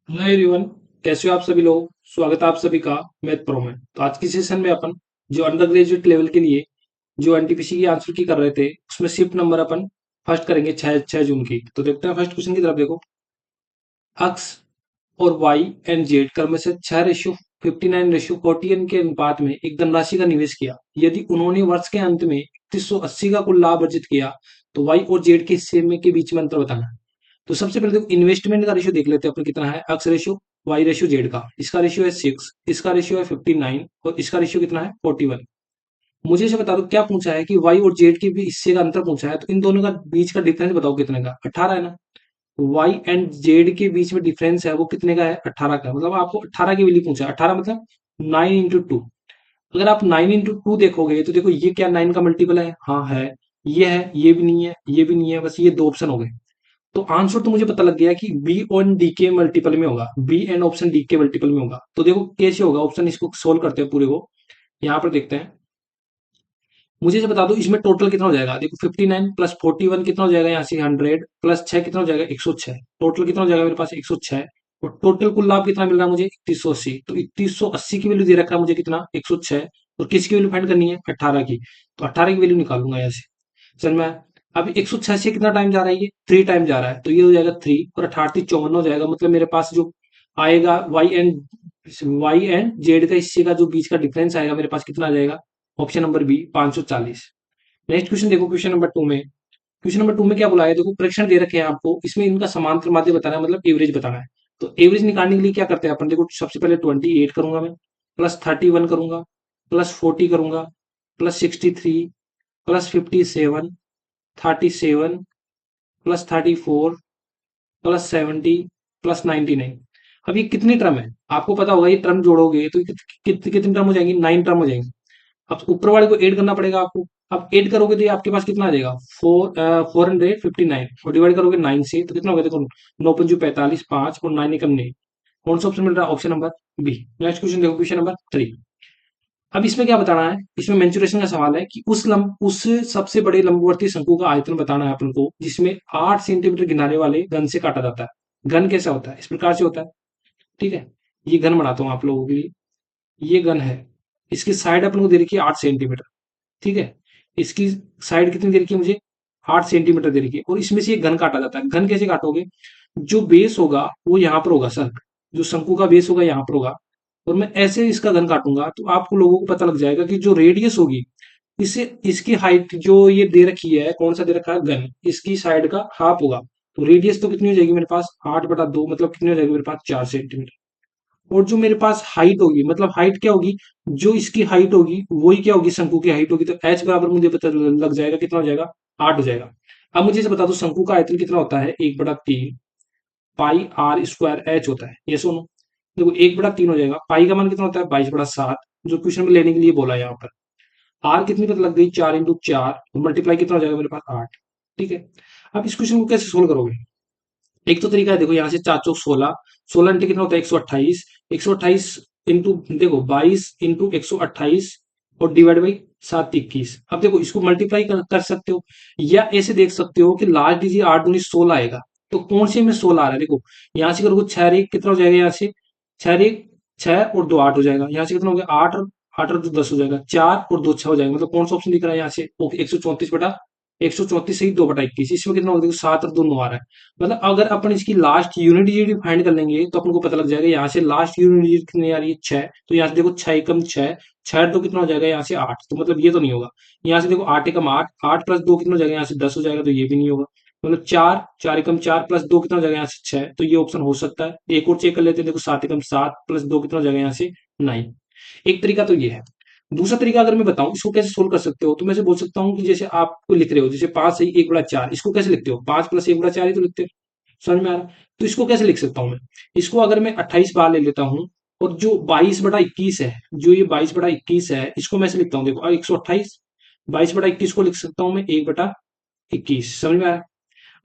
Hello everyone. कैसे हो आप सभी लोग। स्वागत है आप सभी का मैथ प्रो में। तो आज की सेशन में अपन जो अंडर ग्रेजुएट लेवल के लिए जो एनटीपीसी की आंसर की कर रहे थे उसमें शिफ्ट नंबर अपन फर्स्ट करेंगे 6 जून की। तो देखते हैं फर्स्ट क्वेश्चन की तरफ। देखो, एक्स और वाई एंड जेड क्रम से 6:59:40 के अनुपात में एक धनराशि का निवेश किया। यदि उन्होंने वर्ष के अंत में 3180 का कुल लाभ अर्जित किया तो वाई और जेड के हिस्से में के बीच में अंतर बताना है। तो सबसे पहले देखो, इन्वेस्टमेंट का रेशियो देख लेते हैं अपन कितना है। X ratio, Y ratio Z का, इसका रेशियो है 6, इसका रेशियो है 59 और इसका रेशियो कितना है 41। मुझे इसे बता दो क्या पूछा है कि वाई और जेड के भी हिस्से का अंतर पूछा है, तो इन दोनों का बीच का डिफरेंस बताओ कितने का। 18 है ना। वाई एंड जेड के बीच में डिफरेंस है वो कितने का है, 18 का। मतलब आपको 18 की वैल्यू पूछा है। 18 मतलब 9 into 2। अगर आप 9 into 2 देखोगे तो देखो ये क्या 9 का मल्टीपल है, हाँ है। ये है, ये भी नहीं है, ये भी नहीं है, बस ये दो ऑप्शन हो गए। तो आंसर तो मुझे पता लग गया कि बी और डी के मल्टीपल में होगा, बी एंड ऑप्शन डी के मल्टीपल में होगा। तो देखो कैसे होगा ऑप्शन, इसको सोल्व करते हैं पूरे को। यहाँ पर देखते हैं। मुझे से बता दो इसमें टोटल कितना हो जाएगा। देखो 59 प्लस 41 कितना हो जाएगा, यहाँ से 100 प्लस 6 कितना हो जाएगा 106। टोटल कितना हो जाएगा मेरे पास 106। और टोटल कुल लाभ कितना मिल रहा है मुझे 3180। तो 3180 की वैल्यू दे रखा है मुझे कितना 106। और किसकी वैल्यू फाइंड करनी है 18 की। तो 18 की वैल्यू निकालूंगा यहाँ से। चल मैं, अब 106 से कितना टाइम जा रहा है, ये 3 टाइम जा रहा है, तो ये हो जाएगा 3 और 18 54 हो जाएगा। मतलब मेरे पास जो आएगा वाई एंड जेड का हिस्से का जो बीच का डिफरेंस आएगा मेरे पास कितना आ जाएगा। Option number B 540। Next question देखो, क्वेश्चन नंबर टू में। क्वेश्चन नंबर टू में क्या बोला है, देखो प्रेक्षण दे रखे हैं आपको, इसमें इनका समांतर माध्य बताना है, मतलब एवरेज बताना है। तो एवरेज निकालने के लिए क्या करते हैं अपन, देखो सबसे पहले 28 करूंगा मैं, प्लस 31 करूंगा, प्लस 40 करूंगा, plus 63, plus 57, 37, plus 34, plus 70, plus 99। अब ये कितनी टर्म है आपको पता होगा, ये टर्म जोड़ोगे तो कितनी टर्म हो जाएंगी, 9 टर्म हो जाएंगी। अब ऊपर वाले को ऐड करना पड़ेगा आपको। अब ऐड करोगे तो ये आपके पास कितना आ जाएगा 459 और डिवाइड करोगे 9 से तो कितना होगा, देखो 9 पंजू 45, 5 और 9 एकम 9। कौन सा ऑप्शन मिल रहा है, option number B. Next question देखो, क्वेश्चन नंबर 3। अब इसमें क्या बताना है, इसमें मेंसुरेशन का सवाल है कि उस सबसे बड़े लंबवर्ती शंकु का आयतन बताना है अपन को जिसमें 8 सेंटीमीटर किनारे वाले घन से काटा जाता है। घन कैसा होता है, इस प्रकार से होता है। ठीक है, ये घन बनाता हूं आप लोगों के लिए। ये घन है, इसकी साइड अपन को दे रखी है 8 सेंटीमीटर। ठीक है, इसकी साइड कितनी दे रखी है मुझे 8 सेंटीमीटर दे रखी है, और इसमें से एक घन काटा जाता है। घन कैसे काटोगे, जो बेस होगा वो यहाँ पर होगा सर, जो शंकु का बेस होगा यहाँ पर होगा, और मैं ऐसे इसका घन काटूंगा तो आपको लोगों को पता लग जाएगा कि जो रेडियस होगी इससे इसकी हाइट जो ये दे रखी है, कौन सा दे रखा है घन, इसकी साइड का हाफ होगा। तो रेडियस तो कितनी हो जाएगी मेरे पास 8/2, मतलब कितनी हो जाएगी मेरे पास 4 सेंटीमीटर। और जो मेरे पास हाइट होगी, मतलब हाइट क्या होगी, जो इसकी हाइट होगी वही क्या होगी शंकु की हाइट होगी। तो एच बराबर मुझे पता लग जाएगा कितना हो जाएगा 8 हो जाएगा। अब मुझे इसे बता दो शंकु का आयतन कितना होता है, 1/3 पाई आर स्क्वायर एच होता है। ये सुनो, देखो 1/3 हो जाएगा, पाई का मान कितना होता है 22/7, जो क्वेश्चन में लेने के लिए बोला है यहाँ पर। आर कितनी पता लग गई 4 into 4, मल्टीप्लाई कितना हो जाएगा मेरे पास 8। ठीक है, अब इस क्वेश्चन को कैसे सोल्व करोगे। एक तो तरीका है, देखो यहाँ से 4 चौक 16, 16 इंटू कितना होता है 128, 128 इंटू देखो 22 इंटू 128 और डिवाइड बाई 7 21। अब देखो इसको मल्टीप्लाई कर सकते हो, या ऐसे देख सकते हो कि लास्ट डिजिट 8 दूनी 16 आएगा। तो कौन से में 16 आ रहा है, देखो यहाँ से करोगे 6 एक कितना हो जाएगा, यहाँ से 6 एक 6 और 2 8 हो जाएगा। यहाँ से कितना हो गया 8 और 8 और 2 10 हो जाएगा, 4 और 2 6 हो जाएगा। मतलब कौन सा ऑप्शन दिख रहा है यहाँ से, 134 बटा 134 से ही 2/21, इसमें कितना होगा देखो 7 और 2 9 आ रहा है। मतलब अगर अपन इसकी लास्ट यूनिट डिजिट फाइंड कर लेंगे तो अपन को पता लग जाएगा यहाँ से लास्ट यूनिट डिजिट कितनी आ रही है 6। तो यहाँ से देखो 6 एकम 6, 6 2 कितना हो जाएगा यहाँ से 8, तो मतलब ये तो नहीं होगा। यहाँ से देखो 8 एकम 8, 8 प्लस 2 कितना हो जाएगा यहाँ से 10 हो जाएगा, तो ये भी नहीं होगा। मतलब 4, 4 एकम 4 प्लस 2 कितना हो जाएगा यहाँ से 6, तो ये ऑप्शन हो सकता है। एक और चेक कर लेते हैं, देखो 7 एकम 7 प्लस 2 कितना हो जाएगा यहाँ से 9। एक तरीका तो ये है। दूसरा तरीका अगर मैं बताऊं इसको कैसे सोल्व कर सकते हो, तो मैं से बोल सकता हूँ कि जैसे आपको लिख रहे हो, जैसे 5 से 1/4, इसको कैसे लिखते हो, 5 + 1/4 ही तो लिखते हो। समझ में आ रहा है, तो इसको कैसे लिख सकता हूं मैं, इसको अगर मैं 28 बार ले लेता हूं, और जो 22/21 है, जो ये 22/21 है इसको मैं ऐसे लिखता हूँ, देखो 128, 22/21 को लिख सकता हूँ मैं 1/21। समझ में आया।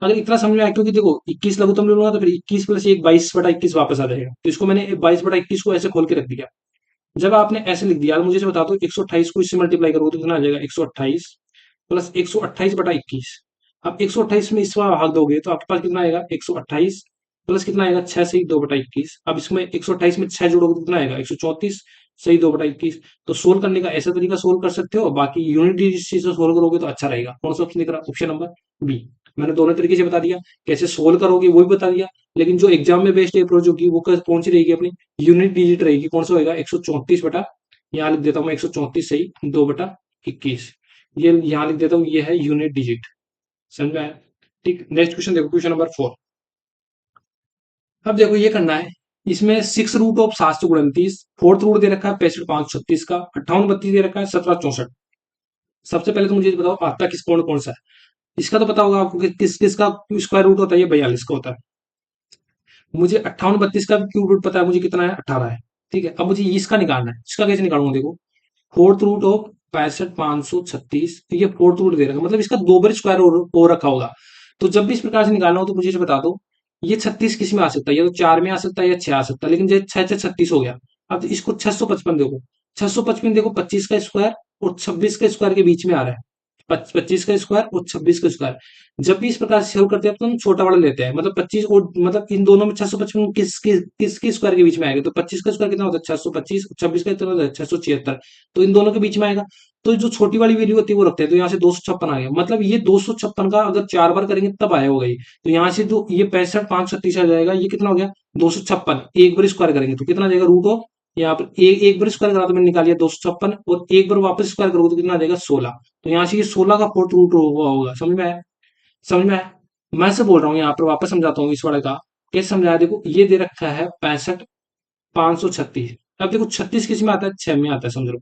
अगर इतना समझ में आया, क्योंकि देखो 21 लघुत्तम ले लूंगा तो फिर 21 + 1 22/21 वापस आ जाएगा, तो इसको मैंने 22/21 को ऐसे खोल के रख दिया। जब आपने ऐसे लिख दिया, मुझे बता दो 128 को इससे मल्टीप्लाई करोगे तो कितना आ जाएगा 128 प्लस 128/21। अब 128 में इस बार भाग दोगे तो आपके पास कितना आएगा 128 प्लस कितना आएगा 6 सही 2/21। अब इसमें 128 में 6 जोड़ोगे तो कितना आएगा 134 सही 2/21। तो सोल्व करने का ऐसा तरीका सोल्व कर सकते हो, बाकी यूनिट डिजिट से सोल्व करोगे तो अच्छा रहेगा। कौन सा ऑप्शन दिख रहा है? Option number B. मैंने दोनों तरीके से बता दिया, कैसे सोल्व करोगे वो भी बता दिया, लेकिन जो एग्जाम में बेस्ट अप्रोच होगी वो कौन सी रहेगी अपनी? यूनिट डिजिट रहेगी। कौन सा होगा? 134 बटा, यहाँ लिख देता हूँ मैं 134 सही 2/21। ये यहाँ लिख देता हूँ, ये है यूनिट डिजिट। समझ में आया? ठीक, नेक्स्ट क्वेश्चन देखो, क्वेश्चन नंबर 4। अब देखो ये करना है, इसमें 6 रूट ऑफ 7 से 29, फोर्थ रूट दे रखा है 65 536 का, 58 32 दे रखा है 17 64। सबसे पहले तो मुझे ये बताओ आता किस कौन कौन सा है? इसका तो पता होगा आपको कि किस किस का स्क्वायर रूट होता है? ये 42 का होता है। मुझे 58 32 का भी क्यूब रूट पता है, मुझे कितना है? 18 है। ठीक है, अब मुझे इसका निकालना है। इसका कैसे निकालूंगा? देखो, फोर्थ रूट ऑफ 65 536, ये फोर्थ रूट दे रखा है, मतलब इसका 2 बार स्क्वायर हो रखा होगा। तो जब भी इस प्रकार से निकालना हो तो मुझे बता दो, ये 36 किस में आ सकता है? या तो 4 में आ सकता है या 6 आ सकता है, लेकिन जो 6 6 36 हो गया। अब इसको 655 देखो, 655 देखो 25 का स्क्वायर और 26 का स्क्वायर के बीच में आ रहा है। 25 का स्क्वायर और 26 का स्क्वायर। जब भी इस प्रकार से सोल्व करते हैं तो हम छोटा वाला लेते हैं, मतलब 25 और मतलब इन दोनों में 655 किसके स्क्वायर के बीच में आएगा? तो 25 का स्क्वायर कितना होता है? 625। 26 का कितना होता है? 676। तो इन दोनों के बीच में आएगा। तो जो छोटी वाली वैल्यू होती है वो रखते हैं, तो यहाँ से 256 आ गया। मतलब ये 256 का अगर 4 बार करेंगे तब आया होगा ये। तो यहाँ से जो ये 65 536 आ जाएगा, ये कितना हो गया? 256। एक बार स्क्वायर करेंगे तो कितना आ जाएगा? रूट ऑफ, यहाँ पर एक बार स्क्वायर करा तो मैंने निकाल लिया 256, और एक बार वापस स्क्वायर करोगे तो कितना आ जाएगा? 16। तो यहाँ से ये 16 का फोर्थ रूट हुआ होगा। समझ में आया? समझ में आया? मैं से बोल रहा हूँ यहाँ पर, वापस समझाता हूँ इस वाले का। कैसे समझाया? देखो ये दे रखा है 65 536। अब देखो 36 किस में आता है? 6 में आता है, समझ लो।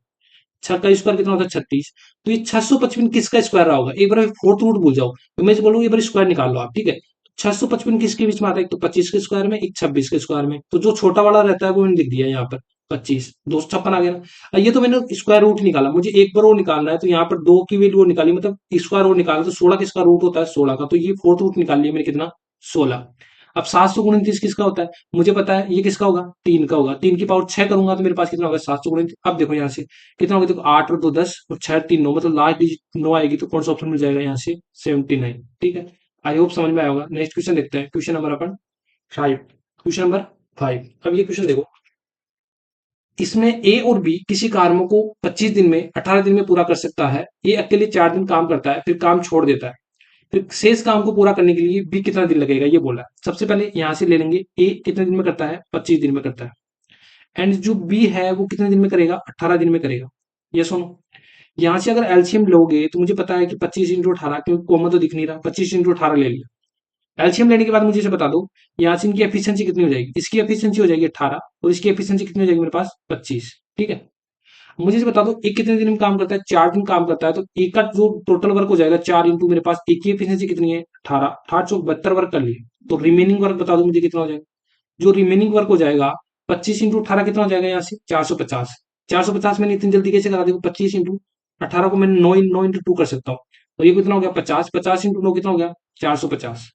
6 का स्क्वायर कितना होता है? 36। तो ये 655 किसका स्क्वायर रहा होगा? एक बार फोर्थ रूट भूल जाओ, तो मैं बोलूँ एक बार स्क्वायर निकाल लो आप, ठीक है? 655 किसके बीच में आता है? एक तो 25 के स्क्वायर में, एक 26 के स्क्वायर में। तो जो छोटा वाला रहता है वो मैंने लिख दिया यहाँ पर 25। 256 आ गया ना। ये तो मैंने स्क्वायर रूट निकाला, मुझे एक बार वो निकालना है, तो यहाँ पर 2 की वैल्यू वो निकाली, मतलब स्क्वायर रूट निकाला, तो 16 किसका रूट होता है? 16 का। तो ये फोर्थ रूट निकाल लिया मैंने, कितना? 16। अब 729 किसका होता है? मुझे पता है ये किसका होगा? 3 का होगा। 3 की पावर 6 करूंगा तो मेरे पास कितना होगा? 729। अब देखो यहाँ से कितना होगा? देखो 8 और 2 10 और 6 3 9, मतलब लास्ट डिजिट 9 आएगी, तो कौन सा ऑप्शन मिल जाएगा यहाँ से? 79। ठीक है, आई होप समझ में आया होगा। नेक्स्ट क्वेश्चन देखते हैं, क्वेश्चन नंबर अपन 5। Question number 5। अब ये क्वेश्चन देखो, इसमें ए और बी किसी कार्यों को 25 दिन में 18 दिन में पूरा कर सकता है। ए अकेले 4 दिन काम करता है, फिर काम छोड़ देता है। फिर शेष काम को पूरा करने के लिए बी कितना दिन लगेगा, ये बोला है। सबसे पहले यहां से ले लेंगे, ए कितने दिन में करता है? 25 दिन में करता है। एंड जो बी है वो कितने दिन में करेगा? 18 दिन में करेगा। ये सुनो, यहां से अगर एलसीएम लोगे तो मुझे पता है कि 25 × 18, क्योंकि कॉमन तो दिख नहीं रहा, 25 × 18 ले लिया। एलसीएम लेने के बाद मुझे इसे बता दो, यहाँ से इनकी एफिशिएंसी कितनी हो जाएगी? इसकी एफिशिएंसी हो जाएगी 18, और इसकी एफिशिएंसी कितनी हो जाएगी मेरे पास? 25। ठीक है, मुझे इसे बता दो एक कितने दिन में काम करता है? 4 दिन काम करता है। तो एक का जो टोटल वर्क हो जाएगा 4 इंटू मेरे पास एक की एफिशिएंसी कितनी है? 18। 18 चौक 72 वर्क कर लिए, तो रिमेनिंग वर्क बता दो मुझे कितना हो जाएगा? जो रिमेनिंग वर्क हो जाएगा 25 × 18 कितना हो जाएगा? यहाँ से 450। 450 मैंने इतनी जल्दी कैसे करा? देखो 25 × 18 को मैंने 9 × 2 कर सकता हूँ, तो ये कितना हो गया? 50। 50 × 9 कितना हो गया? 450।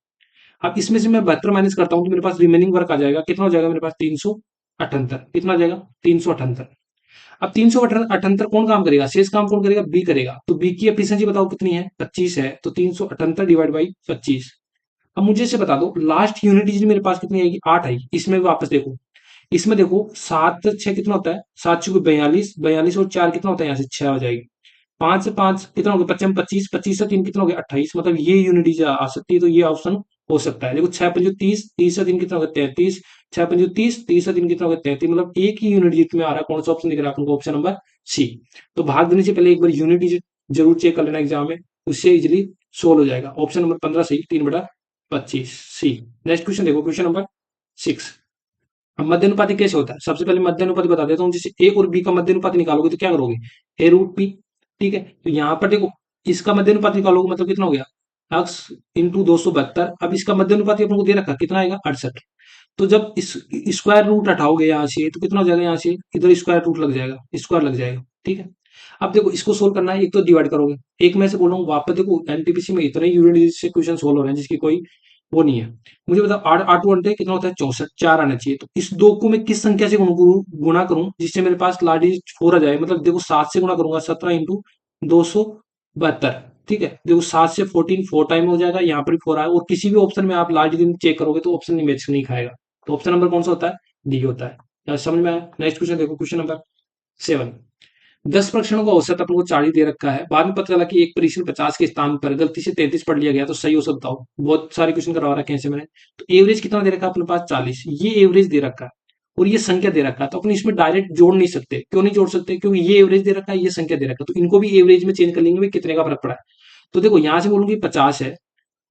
अब इसमें से मैं 72 माइनस करता हूँ तो मेरे पास रिमेनिंग वर्क आ जाएगा, कितना हो जाएगा मेरे पास? 378। कितना आ जाएगा? 378। अब 378 कौन काम करेगा? शेष काम कौन करेगा? बी करेगा। तो बी की एफिशिएंसी बताओ कितनी है? 25 है, तो 378 डिवाइड बाई 25। अब मुझे इसे बता दो लास्ट यूनिट डिजिट मेरे पास कितनी आएगी? 8 आएगी। इसमें वापस देखो, इसमें देखो 7 6 कितना होता है? 7 6 42, 42 और 4 कितना होता है? यहाँ से 6 हो जाएगी। 5 से 5 कितना हो गया? 25 25, 25 से 3 कितना हो गया? 28। मतलब ये यूनिट डिजिट आ सकती है, तो ये ऑप्शन हो सकता है। देखो 6 5 30, 30 से 3 कितना हो गया? 33। 6 5 30, 30 से 3 कितना हो गया? 33। मतलब एक ही यूनिट डिजिट में आ रहा है। कौन सा ऑप्शन दिख रहा है आपको? Option number C. तो भाग देने से पहले एक बार यूनिट डिजिट जरूर चेक कर लेना एग्जाम में, उससे इजिली सोल्व हो जाएगा। ऑप्शन नंबर 15 सही, 3/25 सी। नेक्स्ट क्वेश्चन देखो, क्वेश्चन नंबर 6। अब मध्य अनुपाती कैसे होता है? सबसे पहले मध्य अनुपाती बता देता हूँ। जैसे ए और बी का मध्य अनुपाती निकालोगे तो क्या करोगे? ए रूट पी। ठीक है, तो यहाँ पर देखो इसका मध्य अनुपात निकालोगे, मतलब कितना हो गया? X into 272। अब इसका मध्य अनुपाती अपन को दे रखा कितना आएगा? 68। तो जब इस स्क्वायर रूट हटाओगे यहाँ से तो कितना हो जाएगा? यहाँ से इधर स्क्वायर रूट लग जाएगा, स्क्वायर लग जाएगा। ठीक है, अब देखो इसको सोल्व करना है, एक तो डिवाइड करोगे, एक मैं से बोल रहा हूँ वापस। देखो एनटीपीसी में इतने यूनिट से क्वेश्चन सोल्व हो रहे हैं जिसकी कोई वो नहीं है। मुझे बताओ 8 8 घंटे कितना होता है? 64। 4 आना चाहिए, तो इस 2 को मैं किस संख्या से गुणा करूं जिससे मेरे पास लार्ज डिजिट 4 आ जाए? मतलब देखो 7 से गुणा करूंगा, 17 × 272। ठीक है, देखो 7 से 14 4 टाइम हो जाएगा, यहाँ पर भी 4 आया, और किसी भी ऑप्शन में आप लास्ट दिन चेक करोगे तो ऑप्शन मैच नहीं खाएगा। तो ऑप्शन नंबर कौन सा होता है? डी होता है। क्या समझ में आया? नेक्स्ट क्वेश्चन देखो, क्वेश्चन नंबर 7। 10 परीक्षणों का औसत अपन को 40 दे रखा है, बाद में पता चला कि एक परीक्षण 50 के स्थान पर गलती से 33 पढ़ लिया गया, तो सही औसत बताओ। बहुत सारे क्वेश्चन करवा रखे हैं ऐसे मैंने। तो एवरेज कितना दे रखा है अपने पास? 40। ये एवरेज दे रखा है और ये संख्या दे रखा है, तो अपन इसमें डायरेक्ट जोड़ नहीं सकते। क्यों नहीं जोड़ सकते? क्योंकि ये एवरेज दे रखा है, ये संख्या दे रखा है, तो इनको भी एवरेज में चेंज कर लेंगे, भाई कितने का फर्क पड़ा है। तो देखो यहां से बोलूंगी 50 है,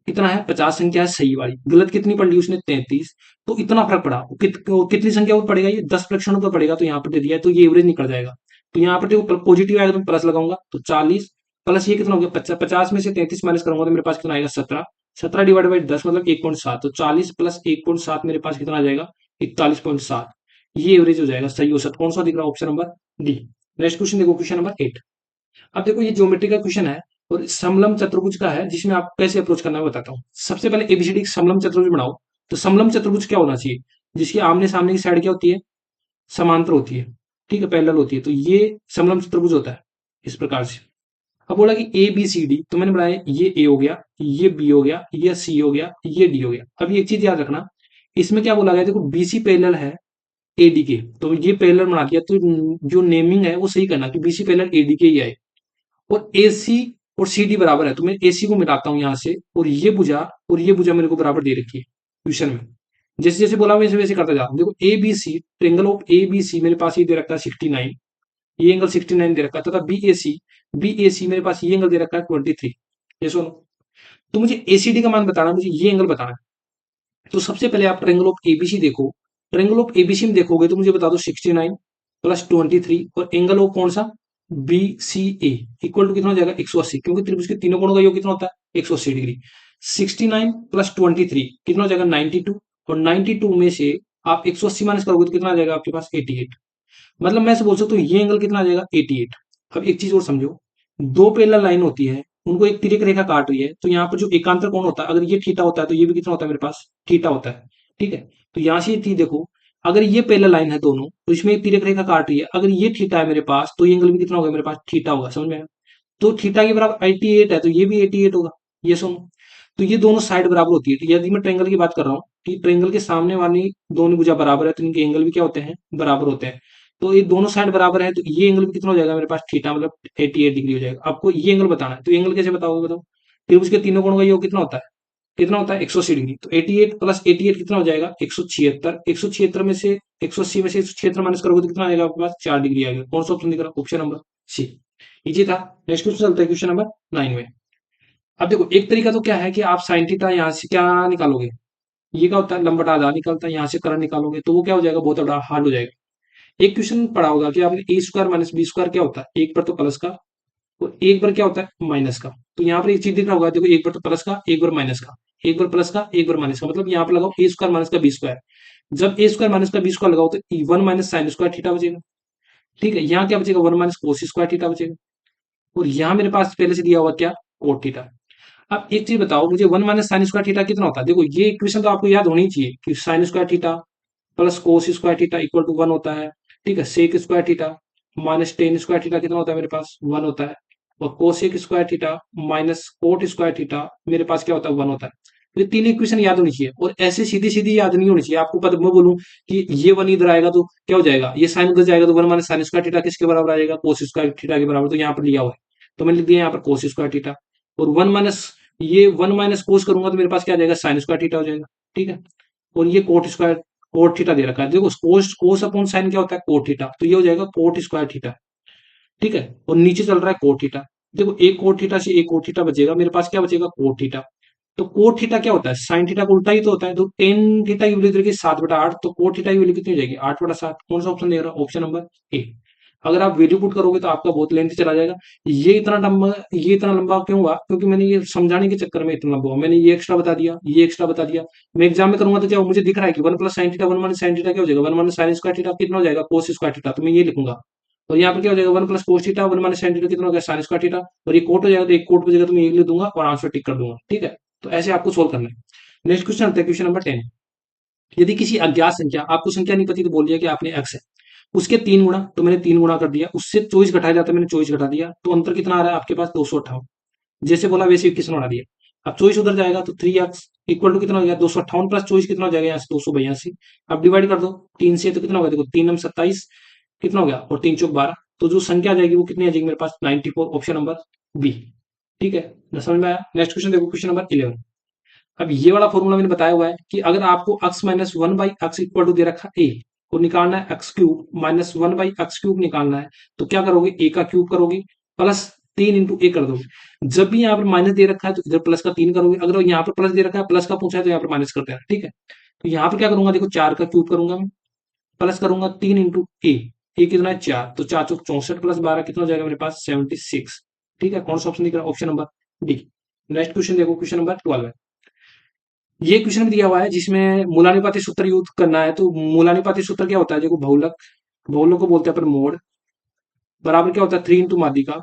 कितना है? 50 संख्या है सही वाली, गलत कितनी पढ़ ली उसने? 33। तो इतना फर्क पड़ा। कितनी संख्या पर पड़ेगा? ये 10 परीक्षणों पर पड़ेगा, तो यहाँ पर दे दिया है, तो ये एवरेज निकल जाएगा। तो यहाँ पर देखो पॉजिटिव आएगा तो प्लस लगाऊंगा, तो 40 प्लस ये कितना हो गया? 50। 50 में से 33 माइनस करूंगा तो मेरे पास कितना आएगा? 17। 17 डिवाइड बाई 10 मतलब 1.7, तो 40 प्लस 1.7 मेरे पास कितना आ जाएगा? 41.7। ये एवरेज हो जाएगा, सही औसत कौन सा दिख रहा है? Option number D. Next question देखो, क्वेश्चन नंबर 8। अब देखो ये ज्योमेट्री का क्वेश्चन है और समलम चतुर्भुज का है, जिसमें आप कैसे अप्रोच करना है बताता हूँ। सबसे पहले एबीसीडी समलम चतुर्भुज बनाओ। तो समलम चतुर्भुज क्या होना चाहिए? जिसकी आमने सामने की साइड क्या होती है? समांतर होती है, ठीक है, पैरेलल होती है, तो ये समलम चतुर्भुज होता है इस प्रकार से। अब बोला कि ए बी सी डी, तो मैंने बनाया ये ए हो गया, ये बी हो गया, ये सी हो गया, ये डी हो गया। अब एक चीज याद रखना, इसमें क्या बोला गया? देखो बीसी पैरेलल है एडी के, तो ये पैरेलल बना दिया, तो जो नेमिंग है वो सही करना कि बीसी पैरेलल एडी के ही आए। और ए सी और सी डी बराबर है, तो मैं ए सी को मिटाता हूं यहां से, और ये भुजा मेरे को बराबर दे रखी है क्वेश्चन में। जैसे जैसे बोला वैसे वैसे करता जा रहा हूं। देखो A B C, triangle of A B C मेरे पास ये दे रखा है 69, ये एंगल 69 दे रखा है, तथा बी ए सी मेरे पास ये एंगल दे रखा है 23। ये सुनो, तो मुझे एसीडी का मान बताना है, मुझे ये एंगल बताना है। तो सबसे पहले आप ट्रेंगल ऑफ एबीसी देखो। ट्रेंगल ऑफ एबीसी में देखोगे तो मुझे बता दो 69 प्लस 23, और एंगल ऑफ कौन सा? B C A equal to कितना हो जाएगा? 180, क्योंकि त्रिभुज के तीनों कोणों का योग कितना होता है? 180 डिग्री। 69 प्लस 23 कितना हो जाएगा? 92, और 92 में से आप 180 माइनस करोगे तो कितना आ जाएगा आपके पास? 88। मतलब मैं से बोल सकता हूँ ये एंगल कितना आ जाएगा? 88। अब एक चीज और समझो, दो पैरेलल लाइन होती है, उनको एक तिर्यक रेखा काट रही है, तो यहाँ पर जो एकांतर कोण होता है, अगर ये थीटा होता है तो ये भी कितना होता है मेरे पास? थीटा होता है, ठीक है। तो यहाँ से थी देखो, अगर ये पैरेलल लाइन है दोनों, तो इसमें एक तिर्यक रेखा काट रही है, अगर ये थीटा है मेरे पास, तो ये एंगल भी कितना होगा मेरे पास? थीटा होगा। समझ में आया? तो थीटा के बराबर 88 है, तो ये भी 88 होगा। ये सुनो, तो ये दोनों साइड बराबर होती है, तो यदि मैं ट्रेंगल की बात कर रहा हूँ कि ट्रेंगल के सामने वाली दोनों भुजा बराबर है, तो इनके एंगल भी क्या होते हैं? बराबर होते हैं। तो ये दोनों साइड बराबर है, तो ये एंगल भी कितना हो जाएगा मेरे पास? थीटा, मतलब 88 डिग्री हो जाएगा। आपको ये एंगल बताना है, तो एंगल कैसे बताओगे? बताओ। त्रिभुज के तीनों कोणों का योग कितना होता है? कितना होता है? 180 डिग्री। तो 88 प्लस 88 कितना हो जाएगा? 176। 176 में से 180 में से 176 माइनस करोगे तो कितना आएगा आपके पास? 4 डिग्री आएगा। कौन सा ऑप्शन दिख रहा है? Option number C. इजी था। नेक्स्ट क्वेश्चन चलता है, क्वेश्चन नंबर 9 में। अब देखो एक तरीका तो क्या है कि आप साइन थीटा यहाँ से क्या निकालोगे? ये क्या होता है? लंबट आधा निकलता है, यहाँ से करंट निकालोगे तो वो क्या हो जाएगा? बहुत बड़ा हार्ड हो जाएगा। एक क्वेश्चन पढ़ा होगा कि आपने ए स्क्वायर माइनस बी स्क्वायर क्या होता है? एक पर तो प्लस का और एक बार क्या होता है? माइनस का। तो यहाँ पर एक चीज दिख रहा होगा, देखो एक बार तो प्लस का, एक बार माइनस का, एक बार प्लस का, एक बार माइनस का, मतलब यहाँ पर लगाओ ए स्क्वायर माइनस का बी स्क्वायर। जब ए स्क्वायर माइनस का बी स्क्वायर लगाओ तो one minus sign square theta बचेगा, ठीक है। यहाँ क्या बचेगा? One minus cos square theta बचेगा। और यहाँ मेरे पास पहले से दिया हुआ क्या? Cot theta. अब एक चीज बताओ मुझे, one minus sign square theta कितना होता है? देखो ये इक्वेशन तो आपको याद होनी चाहिए कि sine square theta plus cos square theta equal to one होता है, ठीक है। Sec square theta minus tan square theta कितना होता है मेरे पास? वन होता है। और cosec square theta minus cot square theta मेरे पास क्या होता है? वन होता है। तो ये तीन इक्वेशन याद होनी चाहिए, और ऐसे सीधी सीधी याद नहीं होनी चाहिए आपको। पता मैं बोलूं कि ये वन इधर आएगा तो क्या हो जाएगा? ये साइन उधर जाएगा तो one minus sign square theta किसके बराबर आ जाएगा? कोस स्क्वायर थीटा के बराबर। तो यहाँ पर लिया हुआ है, तो मैंने लिख दिया यहाँ पर कोस स्क्वायर थीटा। और वन माइनस ये वन माइनस कोस करूंगा तो मेरे पास क्या आ जाएगा? साइन स्क्वायर थीटा हो जाएगा, ठीक है। और ये कोट स्क्वायर कोट थीटा दे रखा है, देखो कोस कोस अपॉन साइन क्या होता है? कोट थीटा, तो ये हो जाएगा कोट स्क्वायर थीटा, ठीक है। और नीचे चल रहा है कोट थीटा। देखो एक कोट थीटा से एक कोट थीटा बचेगा, मेरे पास क्या बचेगा? Cot theta. तो कोट थीटा क्या होता है? साइन थीटा का उल्टा ही तो होता है। तो टेन थीटा की वैल्यू देखिए 7/8, तो कोट थीटा की वैल्यू कितनी हो जाएगी? 8/7। कौन सा ऑप्शन देगा? Option number A. अगर आप वैल्यू पुट करोगे तो आपका बहुत लेंथ चला जाएगा। ये इतना लंबा क्यों हुआ? क्योंकि मैंने ये समझाने के चक्कर में इतना लंबा हुआ। मैंने ये एक्स्ट्रा बता दिया, ये एक्स्ट्रा बता दिया। मैं एग्जाम में करूंगा तो क्या मुझे दिख रहा है कि one plus sine theta one minus sine theta क्या हो जाएगा? One minus sign square theta कितना हो जाएगा? कोस स्क्वायर थीटा। तो मैं ये लिखूंगा, और यहाँ पर क्या हो जाएगा? One plus cos theta one minus sine theta कितना हो गया? Sign square theta. और ये कोट हो जाएगा तो एक कोट बचेगा, तो मैं ये लिख दूंगा और आंसर टिक कर दूंगा, ठीक है। तो ऐसे आपको सोल्व करना है। नेक्स्ट क्वेश्चन आता है, क्वेश्चन नंबर 10। यदि किसी अज्ञात संख्या, आपको संख्या नहीं पती तो बोल दिया कि आपने एक्स है, उसके 3 गुना, तो मैंने 3 गुना कर दिया, उससे 24 घटाया जाता है, मैंने 24 घटा दिया, तो अंतर कितना आ रहा है आपके पास? 258। जैसे बोला वैसे इक्वेशन बना दिया। अब चौबीस उधर जाएगा तो 3x इक्वल टू कितना हो गया 258 प्लस चौबीस कितना हो जाएगा यहाँ से 282। अब डिवाइड कर दो तीन से तो कितना होगा देखो 3×27 कितना हो गया और 3×4 12। तो जो संख्या आ जाएगी वो कितनी आ जाएगी मेरे पास 94 ऑप्शन नंबर बी। ठीक है ना, समझ में आया। नेक्स्ट क्वेश्चन देखो क्वेश्चन नंबर 11। अब ये वाला फॉर्मूला मैंने बताया हुआ है कि अगर आपको x minus one by x equal to दे रखा ए को निकालना है x cube minus one by x cube निकालना है तो क्या करोगे ए का क्यूब करोगे प्लस 3 × a कर दोगे। जब भी यहाँ पर माइनस दे रखा है तो इधर प्लस का 3 करोगे, अगर यहाँ पर प्लस दे रखा है प्लस का पूछा है तो यहाँ पर माइनस करते हैं। ठीक है, तो यहाँ पर क्या करूंगा देखो 4 का क्यूब करूंगा मैं, प्लस करूंगा 3 × ए कितना है 4, तो 4×4 = 64 प्लस 12 कितना हो जाएगा मेरे पास 76। ठीक है, कौन सा ऑप्शन दिख रहा है option number D. Next question देखो क्वेश्चन नंबर 12 है। ये क्वेश्चन भी दिया हुआ है जिसमें मूलानुपाती सूत्र यूज करना है। तो मूलानुपाती सूत्र क्या होता है देखो बहुलक, बहुलक को बोलते हैं अपन मोड, बराबर क्या होता है 3 × माध्यिका,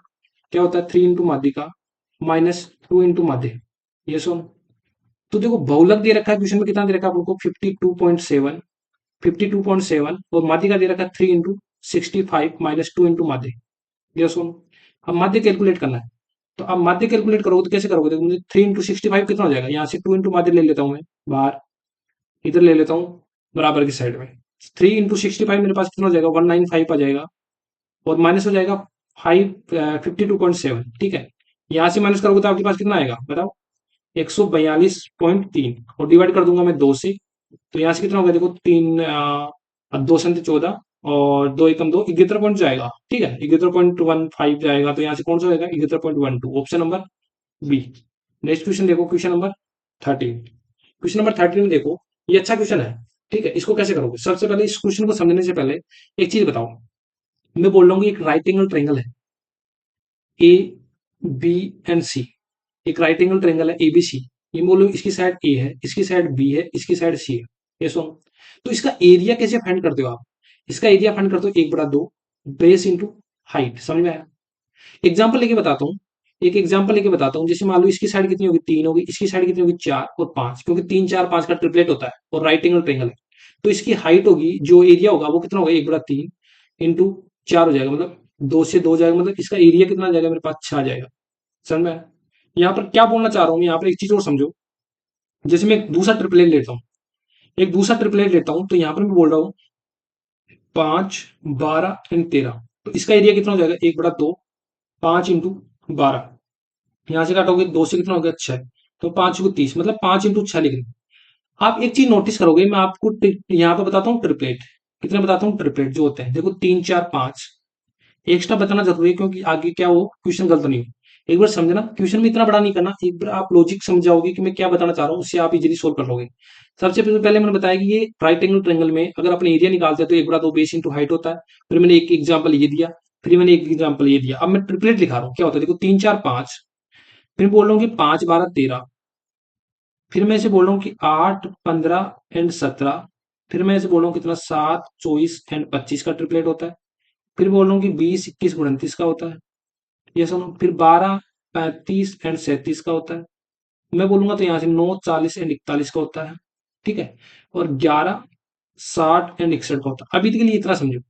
क्या होता है 3 × माध्यिका माइनस 2 × माध्य। ये सुन, तो देखो बहुलक दे रखा है क्वेश्चन में कितना दे रखा है आपको 52.7, 52.7 और माध्यिका दे रखा है 3 × 65 माइनस 2 × माध्य। ये सुन, अब माध्य कैलकुलेट करना है। तो अब माध्य कैलकुलेट करोगे तो कैसे करोगे देखो मुझे 3 × 65 कितना हो जाएगा, यहाँ से 2 × माध्य ले लेता हूँ मैं बाहर, इधर ले लेता हूँ बराबर की साइड में। 3 × 65 मेरे पास कितना हो जाएगा 195 आ जाएगा और माइनस हो जाएगा 52.7। ठीक है, यहां से माइनस करोगे तो आपके पास कितना आएगा बताओ 142.3 और डिवाइड कर दूंगा मैं 2 से, तो यहाँ से कितना होगा देखो 2 से 14 और 2 × 2 11 पॉइंट जाएगा। ठीक है, 11.15 जाएगा, तो यहाँ से कौन सा होगा 11.12 option number B. Next question देखो क्वेश्चन नंबर 13। क्वेश्चन नंबर 13 में देखो ये अच्छा क्वेश्चन है। ठीक है, इसको कैसे करोगे, सबसे पहले इस क्वेश्चन को समझने से पहले एक चीज बताओ। मैं बोल रहा हूँ एक राइट एंगल ट्रायंगल है ए बी एंड सी, एक राइट एंगल ट्रायंगल है एबीसी। ये बोलो इसकी साइड ए है, इसकी साइड बी है, इसकी साइड सी है। ये सुनो, तो इसका एरिया कैसे फाइंड करते हो आप, इसका एरिया फाइंड करते हो 1/2 बेस इंटू हाइट। समझ में आया। एग्जाम्पल लेके बताता हूँ, एक एग्जाम्पल लेके बताता हूँ। जैसे मान लो इसकी साइड कितनी होगी 3 होगी, इसकी साइड कितनी होगी 4 और 5, क्योंकि 3 4 5 का ट्रिपलेट होता है और राइट एंगल ट्रायंगल है। तो इसकी हाइट होगी, जो एरिया होगा वो कितना होगा 1/3 इंटू 4 हो जाएगा, मतलब 2 से 2 जाएगा, मतलब इसका एरिया कितना आ जाएगा मेरे पास 6 आ जाएगा। समझ में आया? यहाँ पर क्या बोलना चाह रहा हूँ, यहाँ पर एक चीज और समझो। जैसे मैं एक दूसरा ट्रिपलेट लेता हूँ, एक दूसरा ट्रिपलेट लेता हूँ, तो यहाँ पर मैं बोल रहा हूँ 5 12 एंड 13, तो इसका एरिया कितना हो जाएगा 1/2 5 × 12। यहाँ से काटोगे 2 से कितना हो गया 6, तो 5 × 30 मतलब 5 × 6 लिख रहे हैं। आप एक चीज नोटिस करोगे, मैं आपको यहाँ पे बताता हूँ ट्रिपलेट कितने बताता हूँ, ट्रिपलेट जो होते हैं देखो 3 4 5 एक्स्ट्रा बताना जरूरी है, क्योंकि आगे क्या हो क्वेश्चन गलत नहीं हो। एक बार समझना, क्वेश्चन में इतना बड़ा नहीं करना, एक बार आप लॉजिक समझाओगे कि मैं क्या बताना चाह रहा हूँ, उससे आप इजीली सोल्व कर लोगे। सबसे पहले मैंने बताया कि ये राइट एंगल ट्रायंगल में अगर अपने एरिया निकालते हैं तो 1/2 बेस इंटू हाइट होता है। फिर मैंने एक एग्जाम्पल ये दिया, फिर मैंने एक एग्जाम्पल ये दिया। अब मैं ट्रिपलेट लिखा रहा हूँ, क्या होता है देखो 3 4 5, फिर बोल रहा हूँ कि 5 12 13, फिर मैं इसे बोल रहा हूँ कि 8 15 एंड 17, फिर मैं इसे बोल रहा हूँ कितना 7 24 एंड 25 का ट्रिपलेट होता है। फिर बोल रहा हूँ कि 20 21 29 का होता है। ये सुनो, फिर 12 35 एंड 37 का होता है। मैं बोलूंगा तो यहाँ से 9 40 एंड 41 का होता है। ठीक है, और 11 60 एंड 61 का होता है। अभी तक के लिए इतना समझो।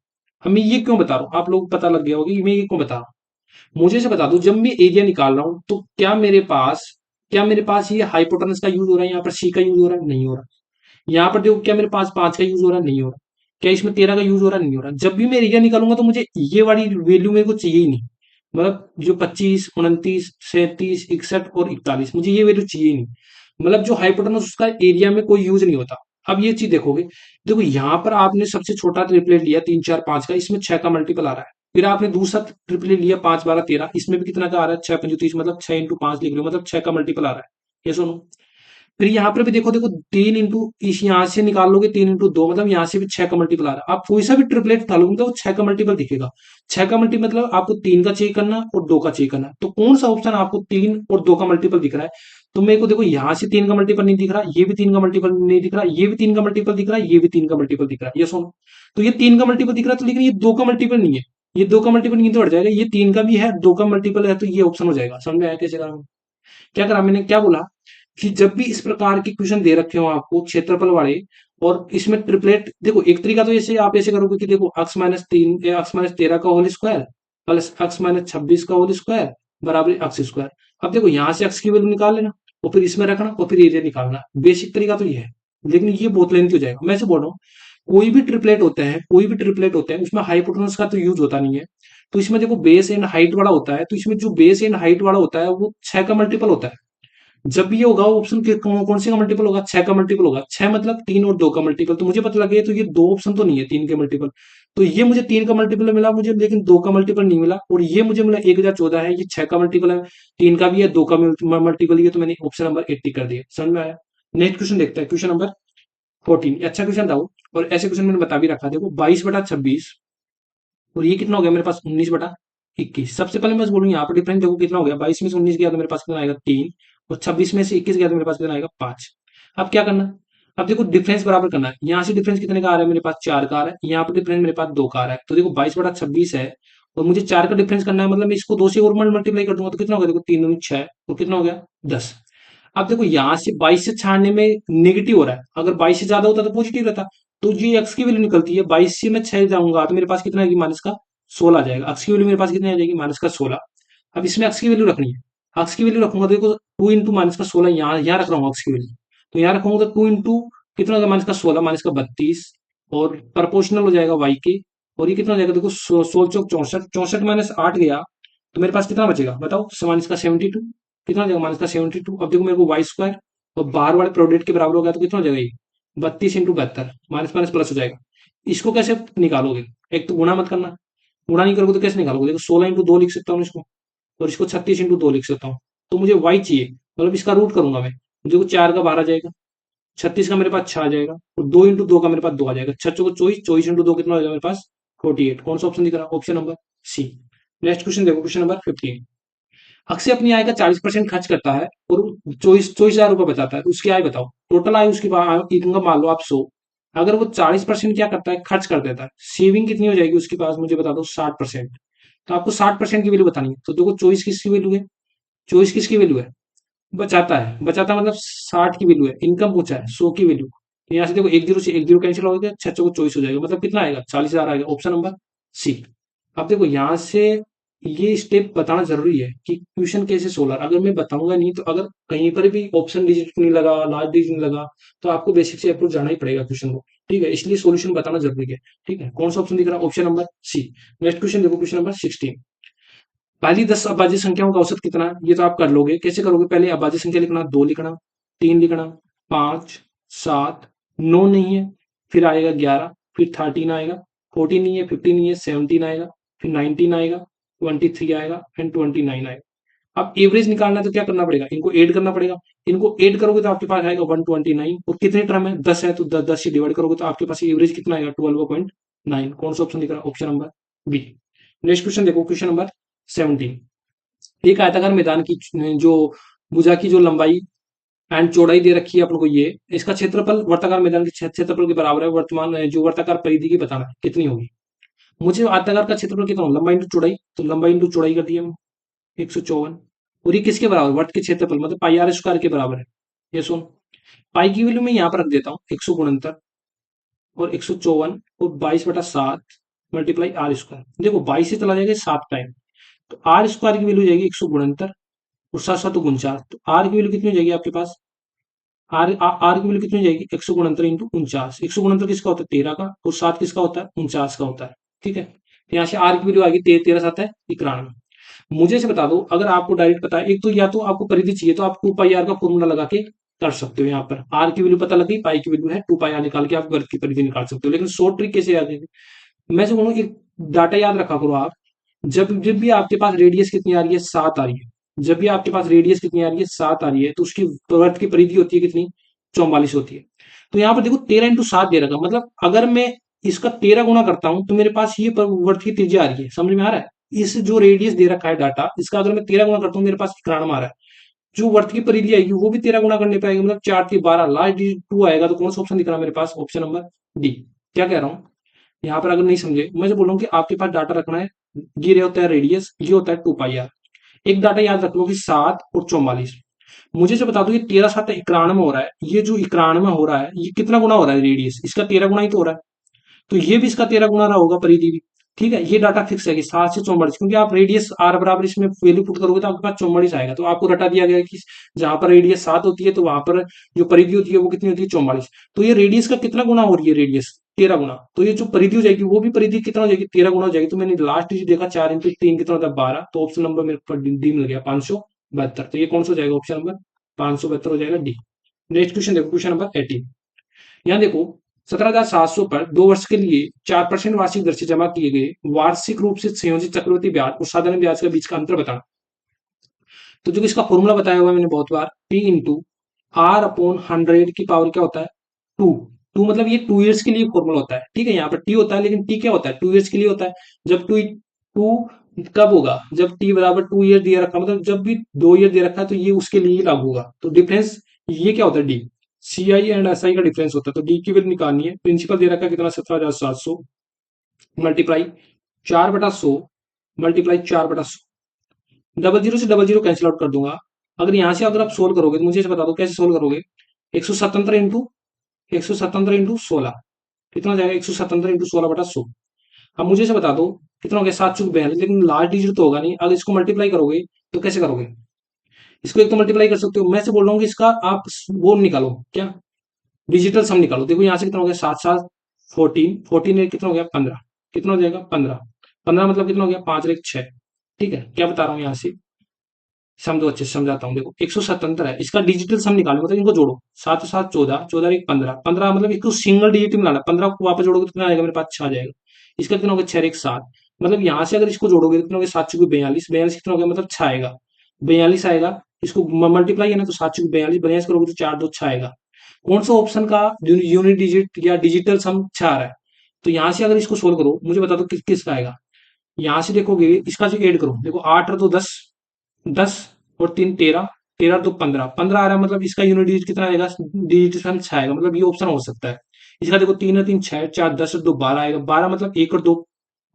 अब मैं ये क्यों बता रहा हूँ, आप लोग पता लग गया होगा कि मैं ये क्यों बता रहा हूँ। मुझे से बता दो, जब मैं एरिया निकाल रहा हूँ तो क्या मेरे पास ये हाइपोटेनस का यूज हो रहा है, यहाँ पर सी का यूज हो रहा है, नहीं हो रहा। यहाँ पर देखो क्या मेरे पास 5 का यूज हो रहा है, नहीं हो रहा। क्या इसमें 13 का यूज हो रहा है, नहीं हो रहा। जब भी मैं एरिया निकालूंगा तो मुझे ये वाली वैल्यू मेरे को चाहिए ही नहीं, मतलब जो 25 29 37 61 और 41 मुझे ये वैल्यू चाहिए ही नहीं, मतलब जो हाइपोटेनस उसका एरिया में कोई यूज नहीं होता। अब ये चीज देखोगे, देखो यहाँ पर आपने सबसे छोटा ट्रिपलेट लिया 3 4 5 का, इसमें 6 का मल्टीपल आ रहा है। फिर आपने दूसरा ट्रिपलेट लिया 5 12 13, इसमें भी कितना का आ रहा है 6 5 30, मतलब 6 × 5 लिख रहे हो, मतलब 6 का मल्टीपल आ रहा है। ये सुनो, फिर यहाँ पर भी देखो देखो 3 इंटू इस यहाँ से निकाल लोगे 3 × 2, मतलब यहाँ से भी 6 का मल्टीपल आ रहा है। आप कोई सा भी ट्रिपलेट उठा लोगे मतलब वो 6 का मल्टीपल दिखेगा। 6 का मल्टीपल मतलब आपको 3 का चेक करना और 2 का चेक करना, तो कौन सा ऑप्शन आपको 3 और 2 का मल्टीपल दिख रहा है। तो मेरे को देखो यहाँ से 3 का मल्टीपल नहीं दिख रहा, ये भी 3 का मल्टीपल नहीं दिख रहा, ये भी 3 का मल्टीपल दिख रहा है, ये भी 3 का मल्टीपल दिख रहा है। ये सुनो, तो ये 3 का मल्टीपल दिख रहा है, तो लेकिन ये 2 का मल्टीपल नहीं है। ये 2 का मल्टीपल नहीं तो हट जाएगा, ये 3 का भी है 2 का मल्टीपल है, तो ये ऑप्शन हो जाएगा। समझ में आया कैसे करा, क्या करा मैंने, क्या बोला कि जब भी इस प्रकार के क्वेश्चन दे रखे हो आपको क्षेत्रफल वाले और इसमें ट्रिपलेट, देखो एक तरीका तो ऐसे आप ऐसे करोगे कि देखो x-3 x-13 का होल स्क्वायर प्लस x-26 का होल स्क्वायर बराबर x स्क्वायर। अब देखो यहाँ से एक्स की वैल्यू निकाल लेना और फिर इसमें रखना और फिर एरिया निकालना। बेसिक तरीका तो ये है, लेकिन ये बहुत लेंथी हो जाएगा। मैं ऐसे बोल रहा हूँ, कोई भी ट्रिपलेट होते हैं, कोई भी ट्रिपलेट होते हैं, उसमें हाइपोटेनस का तो यूज होता नहीं है। तो इसमें देखो बेस एंड हाइट वाला होता है, तो इसमें जो बेस एंड हाइट वाला होता है वो 6 का मल्टीपल होता है। जब भी ये होगा ऑप्शन कौन से का मल्टीपल होगा, 6 का मल्टीपल होगा। 6 मतलब 3 और 2 का मल्टीपल, तो मुझे पता लग गया तो ये दो ऑप्शन तो नहीं है 3 के मल्टीपल। तो ये मुझे 3 का मल्टीपल मिला मुझे, लेकिन 2 का मल्टीपल नहीं मिला। और ये मुझे मिला 1014 है, ये 6 का मल्टीपल है, 3 का भी है, 2 का मल्टीपल है, तो मैंने ऑप्शन नंबर 80 कर दिया। समझ में आया? नेक्स्ट क्वेश्चन देखते हैं, क्वेश्चन नंबर 14। अच्छा क्वेश्चन था वो, और ऐसे क्वेश्चन मैंने बता भी रखा। देखो 22/26 और ये कितना हो गया मेरे पास, 19/21। सबसे पहले मैं बोलूँ यहाँ पर डिफरेंस देखो कितना हो गया, 22 में से 19 गया तो मेरे पास कितना आएगा 3, और 26 में से 21 गया तो मेरे पास कितना आएगा 5। अब क्या करना, अब देखो डिफरेंस बराबर करना है। यहाँ से डिफरेंस कितने का आ रहा है, मेरे पास 4 का आ रहा है, यहाँ पर डिफरेंस मेरे पास 2 का आ रहा है। तो देखो 22/26 है और मुझे 4 का डिफरेंस करना है, मतलब मैं इसको 2 से और मल्टीप्लाई कर दूंगा तो कितना होगा, देखो 3 दूनी 6 और कितना हो गया 10। अब देखो यहाँ से 22 से छाड़ने में नेगेटिव हो रहा है, अगर 22 से ज्यादा होता तो पॉजिटिव रहता। तो ये एक्स की वैल्यू निकलती है, 22 से मैं 6 जाऊंगा तो मेरे पास कितना आएगी, माइनस का 16 आ जाएगा। एक्स की वैल्यू मेरे पास कितनी आ जाएगी, माइनस का 16। अब इसमें एक्स की वैल्यू रखनी है, एक्स की वैल्यू रखूंगा तो देखो 2 इंटू माइनस का 16, यहाँ रख रहा हूँ एक्स की वैल्यू। तो यहाँ रखूंगा तो 2 इंटू कितना होगा, माइनस का 16 माइनस का 32, और प्रपोर्शनल हो जाएगा वाई के। और ये कितना हो जाएगा, देखो 16 चौक 64, 64 माइनस 8 गया तो मेरे पास कितना बचेगा बताओ, माइनस का 72। कितना हो जाएगा, माइनस का 72। अब देखो मेरे को वाई स्क्वायर और बाहर वाले प्रोडक्ट के बराबर हो गया तो कितना हो जाएगा, ये 32 इंटू 72, माइनस माइनस प्लस हो जाएगा। इसको कैसे निकालोगे, एक तो गुणा मत करना, गुणा नहीं करोगे तो कैसे निकालोगे, देखो 16 इंटू 2 लिख सकता हूँ इसको, और इसको 36 इंटू 2 लिख सकता हूँ। तो मुझे वाई चाहिए, मतलब इसका रूट करूंगा मैं, देखो 4 का बाहर आ जाएगा, 36 का मेरे पास 6 आ जाएगा, और 2 इंटू 2 का मेरे पास 2 आ जाएगा, 6 को 24, 24 इंटू 2 कितना हो जाएगा मेरे पास 48। कौन सा ऑप्शन दिख रहा है, option number C. Next question देखो, क्वेश्चन नंबर 15। अक्षय अपनी आय का 40% खर्च करता है और 24,000 रुपए बचाता है, तो उसकी आय बताओ। टोटल आय उसकी इनकम मान लो आप 100, अगर वो 40% क्या करता है, खर्च कर देता है, सेविंग कितनी हो जाएगी उसके पास, मुझे बता दो 60%। तो आपको 60% की वैल्यू बतानी है। तो देखो 24 किसकी वैल्यू है, 24 किसकी वैल्यू है, बचाता है, बचाता मतलब 60 की वैल्यू है, इनकम पूछा है 100 की वैल्यू। तो यहाँ से देखो 10 से 10 कैंसिल हो गया, 6 को 24 हो जाएगा, मतलब कितना आएगा 40,000 आएगा, ऑप्शन नंबर सी। अब देखो यहाँ से ये स्टेप बताना जरूरी है कि क्वेश्चन कैसे सोल्व, अगर मैं बताऊंगा नहीं तो अगर कहीं पर भी ऑप्शन डिजिट नहीं लगा, लास्ट डिजिट नहीं लगा, तो आपको बेसिक से अप्रोच जाना ही पड़ेगा क्वेश्चन को। ठीक है, इसलिए सॉल्यूशन बताना जरूरी है। ठीक है, कौन सा ऑप्शन दिख रहा है, option number C. Next question देखो, क्वेश्चन नंबर 16। पहली 10 अभाज्य संख्याओं का औसत कितना है, ये तो आप कर लोगे। कैसे करोगे, पहले अभाज्य संख्या लिखना, 2 लिखना, 3 लिखना, 5, 7, 9 नहीं है, फिर आएगा 11, फिर 13 आएगा, 14 नहीं है, 15 नहीं है, 17 आएगा, फिर 19 आएगा, 23 आएगा एंड 29 आएगा। अब एवरेज निकालना है तो क्या करना पड़ेगा, इनको ऐड करना पड़ेगा। इनको ऐड करोगे तो आपके पास आएगा 129, और कितने टर्म है, 10 है, तो 10 से डिवाइड करोगे तो आपके पास एवरेज कितना आएगा, 12.9। कौन सा ऑप्शन दिख रहा है, option number B. Next question देखो, क्वेश्चन नंबर 17। एक आयताकार मैदान की जो भुजा की जो लंबाई एंड चौड़ाई दे रखी है अपन को, ये इसका क्षेत्रफल वर्ताकार मैदान के क्षेत्रफल के बराबर है। वर्तमान जो वर्ताकार परिधि की बताना है कितनी होगी। मुझे आयताकार का क्षेत्रफल कितना होगा, लंबाई इंटू चौड़ाई, तो लंबाई इंटू चौड़ाई कर दिया 154। और ये किसके बराबर, वर्त के क्षेत्रफल मतलब पाई आर स्क्वायर के बराबर है। ये सुन, पाई की वैल्यू मैं यहाँ पर रख देता हूँ 169 और 154 और 22/7 मल्टीप्लाई आर स्क्वायर। देखो 22 से चला जाएगा 7 टाइम, तो आर स्क्वायर की वैल्यू हो जाएगी 169 और 7 7 49। तो आर की वैल्यू कितनी हो जाएगी आपके पास, आर की वैल्यू कितनी हो जाएगी 169 इंटू 49। 169 किसका होता है 13 का, और 7 किसका होता है 49 का होता है। ठीक है, तो यहाँ से आर की वैल्यू आएगी 13 7 है 91। मुझे से बता दो, अगर आपको डायरेक्ट पता है, एक तो या तो आपको परिधि चाहिए तो आप 2 पाई आर का फॉर्मूला लगा के कर सकते हो। यहाँ पर आर की वैल्यू पता लगी, पाई की वैल्यू है 2 पाई आर, निकाल के आप वर्ग की परिधि निकाल सकते हो। लेकिन शॉर्ट ट्रिक कैसे याद है, मैं से बोलूँ एक डाटा याद रखा करो आप। जब जब भी आपके पास रेडियस कितनी आ रही है, 7 आ रही है, जब भी आपके पास रेडियस कितनी आ रही है, 7 आ रही है, तो उसकी वर्ग की परिधि होती है कितनी, 44 होती है। तो यहाँ पर देखो 13 इंटू 7 दे रखा, मतलब अगर मैं इसका 13 गुना करता हूं तो मेरे पास ये वर्ग की त्रिज्या आ रही है। समझ में आ रहा है, इस जो रेडियस दे रखा है डाटा, इसका अगर मैं 13 गुना करता हूँ मेरे पास 91 आ रहा है। जो वर्ग की परिधि आएगी वो भी 13 गुना करने पाएगी, मतलब 4 3 12, लास्ट डिजिट 2 आएगा। तो कौन सा ऑप्शन दिख रहा है मेरे पास, ऑप्शन नंबर डी। क्या कह रहा हूँ, यहाँ पर अगर नहीं समझे, मैं जो बोल रहा हूँ कि आपके पास डाटा रखना है, ये होता है रेडियस, ये होता है 2 पाई आर। एक डाटा याद रख लो कि 7 और 44। मुझे जो बता दो, ये 13 7 91 हो रहा है, ये जो 91 हो रहा है ये कितना गुना हो रहा है रेडियस, इसका 13 गुना ही तो हो रहा है। तो ये भी इसका 13 गुना रहा होगा परिधि भी। ठीक है, ये डाटा फिक्स है कि 7 से 44, क्योंकि आप रेडियस आर बराबर इसमें वैल्यू पुट करोगे तो आपके पास 44 आएगा। तो आपको रटा दिया गया है कि जहां पर रेडियस 7 होती है तो वहां पर जो परिधि होती है वो कितनी होती है, 44। तो ये रेडियस का कितना गुना हो रही है, रेडियस 13 गुना। तो ये जो परिधि हो जाएगी वो भी परिधि कितना हो जाएगी, 13 गुना हो जाएगी। तो मैंने लास्ट जो देखा 4 × 3 कितना होता है, 12। तो ऑप्शन नंबर मेरे पर डी मिल गया, 572। तो ये कौन सा हो जाएगा, ऑप्शन नंबर 572 हो जाएगा, डी। नेक्स्ट क्वेश्चन देखो, क्वेश्चन नंबर 18। यहाँ देखो, 17,700 पर 2 वर्ष के लिए 4% वार्षिक दर से जमा किए गए वार्षिक रूप से संयोजित चक्रवृद्धि ब्याज और साधारण ब्याज के बीच का अंतर बताना। तो जो इसका फॉर्मूला बताया हुआ है मैंने बहुत बार, P इंटू आर अपॉन 100 की पावर क्या होता है, 2। 2 मतलब ये 2 ईयर्स के लिए फॉर्मूला होता है, ठीक है। यहाँ पर टी होता है लेकिन टी क्या होता है, 2 ईयर्स के लिए होता है। जब टू टू कब होगा, जब टी बराबर 2 ईयर दिया रखा, मतलब जब भी 2 ईयर दे रखा है तो ये उसके लिए ही लागू होगा। तो डिफरेंस ये क्या होता है, D. C I and S I का डिफरेंस होता है। तो डी की वैल्यू निकालनी है। प्रिंसिपल दे रखा है कितना, 17,700 मल्टीप्लाई 4/100 मल्टीप्लाई 4/100। डबल जीरो से डबल जीरो कैंसिल आउट कर दूंगा। अगर यहां से अगर आप सोल्व करोगे तो मुझे बता दो कैसे सोल्व करोगे। 177 इंटू 16 कितना हो जाएगा, 177 इंटू 16/100। अब मुझे से बता दो कितना हो गया, 742, लेकिन लास्ट डिजिट तो होगा नहीं। अगर इसको मल्टीप्लाई करोगे तो कैसे करोगे, इसको एक तो मल्टीप्लाई कर सकते हो। मैं से बोल रहा हूँ कि इसका आप वो निकालो, क्या डिजिटल सम निकालो। देखो यहाँ से कितना हो गया, 7 7 14, 14 कितना हो गया, 15। कितना हो जाएगा, 15। 15 मतलब कितना हो गया, 5 और 1 6। ठीक है, क्या बता रहा हूँ यहाँ से, समझो अच्छे से समझाता हूँ। देखो 177 है, इसका डिजिटल सम निकालो, मतलब इनको जोड़ो। 7 7 14, 14 1 15, 15 मतलब इसको सिंगल डिजिट में लाना। 15 को वापस जोड़ोगे तो कितना आएगा, मेरे पास 6 आ जाएगा। इसका कितना हो गया, 6 और 1 7। मतलब यहाँ से अगर इसको जोड़ोगे तो कितना हो गया, 7 4 42, 42 कितना हो गया, मतलब 6 आएगा। 42 आएगा, इसको मल्टीप्लाई है ना, तो 7 4 42, 42 करोगे तो 4 2 6 आएगा। कौन सा ऑप्शन का यूनिट डिजिट या डिजिटल सम 6 आ रहा है। तो यहाँ से अगर इसको सोल्व करो, मुझे बता दो किसका आएगा। यहाँ से देखोगे, इसका से ऐड करो। देखो 8 और 2 10, 10 और 3 13, 13 तो 15, 15 आ रहा है, मतलब इसका यूनिट डिजिट कितना आएगा, डिजिट सम 6 आएगा। मतलब ये ऑप्शन हो सकता है। इसका देखो 3 और 3 6, 4 10 और 2 12 आएगा। 12 मतलब 1 और 2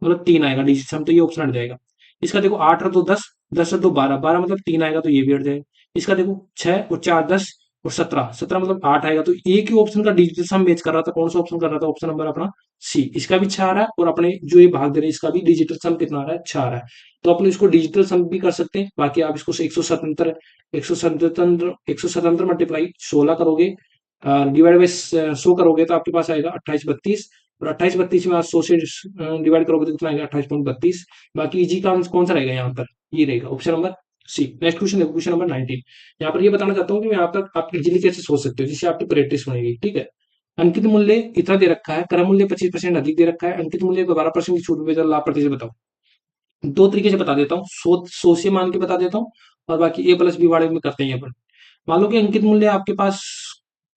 मतलब 3 आएगा डिजिट सम, तो ये ऑप्शन हट जाएगा। इसका देखो 8 और 2 10, 10 और 2 12, 12 मतलब 3 आएगा, तो ये भी हट जाएगा। इसका देखो 6 और 4 10 और 17, 17 मतलब 8 आएगा। तो एक ही ऑप्शन का डिजिटल सम मैच कर रहा था, कौन सा ऑप्शन कर रहा था, ऑप्शन नंबर अपना सी। इसका भी 6 आ रहा है और अपने जो ये भाग दे रहे हैं इसका भी डिजिटल सम कितना आ रहा है, 6 आ रहा है। तो अपने इसको डिजिटल सम भी कर सकते हैं। बाकी आप इसको 177 मल्टीप्लाई 16 करोगे, डिवाइड बाई 100 करोगे तो आपके पास आएगा 28 32। और 28 32 में आप 100 से डिवाइड करोगे तो कितना आएगा, 28.32। बाकी इजी का कौन सा रहेगा यहाँ पर, ये रहेगा option number C. Next question देखो, क्वेश्चन नंबर 19। यहाँ पर ये बताना चाहता हूँ कि यहाँ पर आप इजीली कैसे सोच सकते हो, जिससे आपकी प्रैक्टिस बनेगी। ठीक है, अंकित मूल्य इतना दे रखा है, क्रम मूल्य 25% अधिक दे रखा है, अंकित मूल्य को 12% की छूट पे लाभ प्रतिशत बताओ। दो तरीके से बता देता हूँ, 100 से मान के बता देता हूँ, और बाकी ए प्लस बी वाले में करते हैं अपन। मान लो कि अंकित मूल्य आपके पास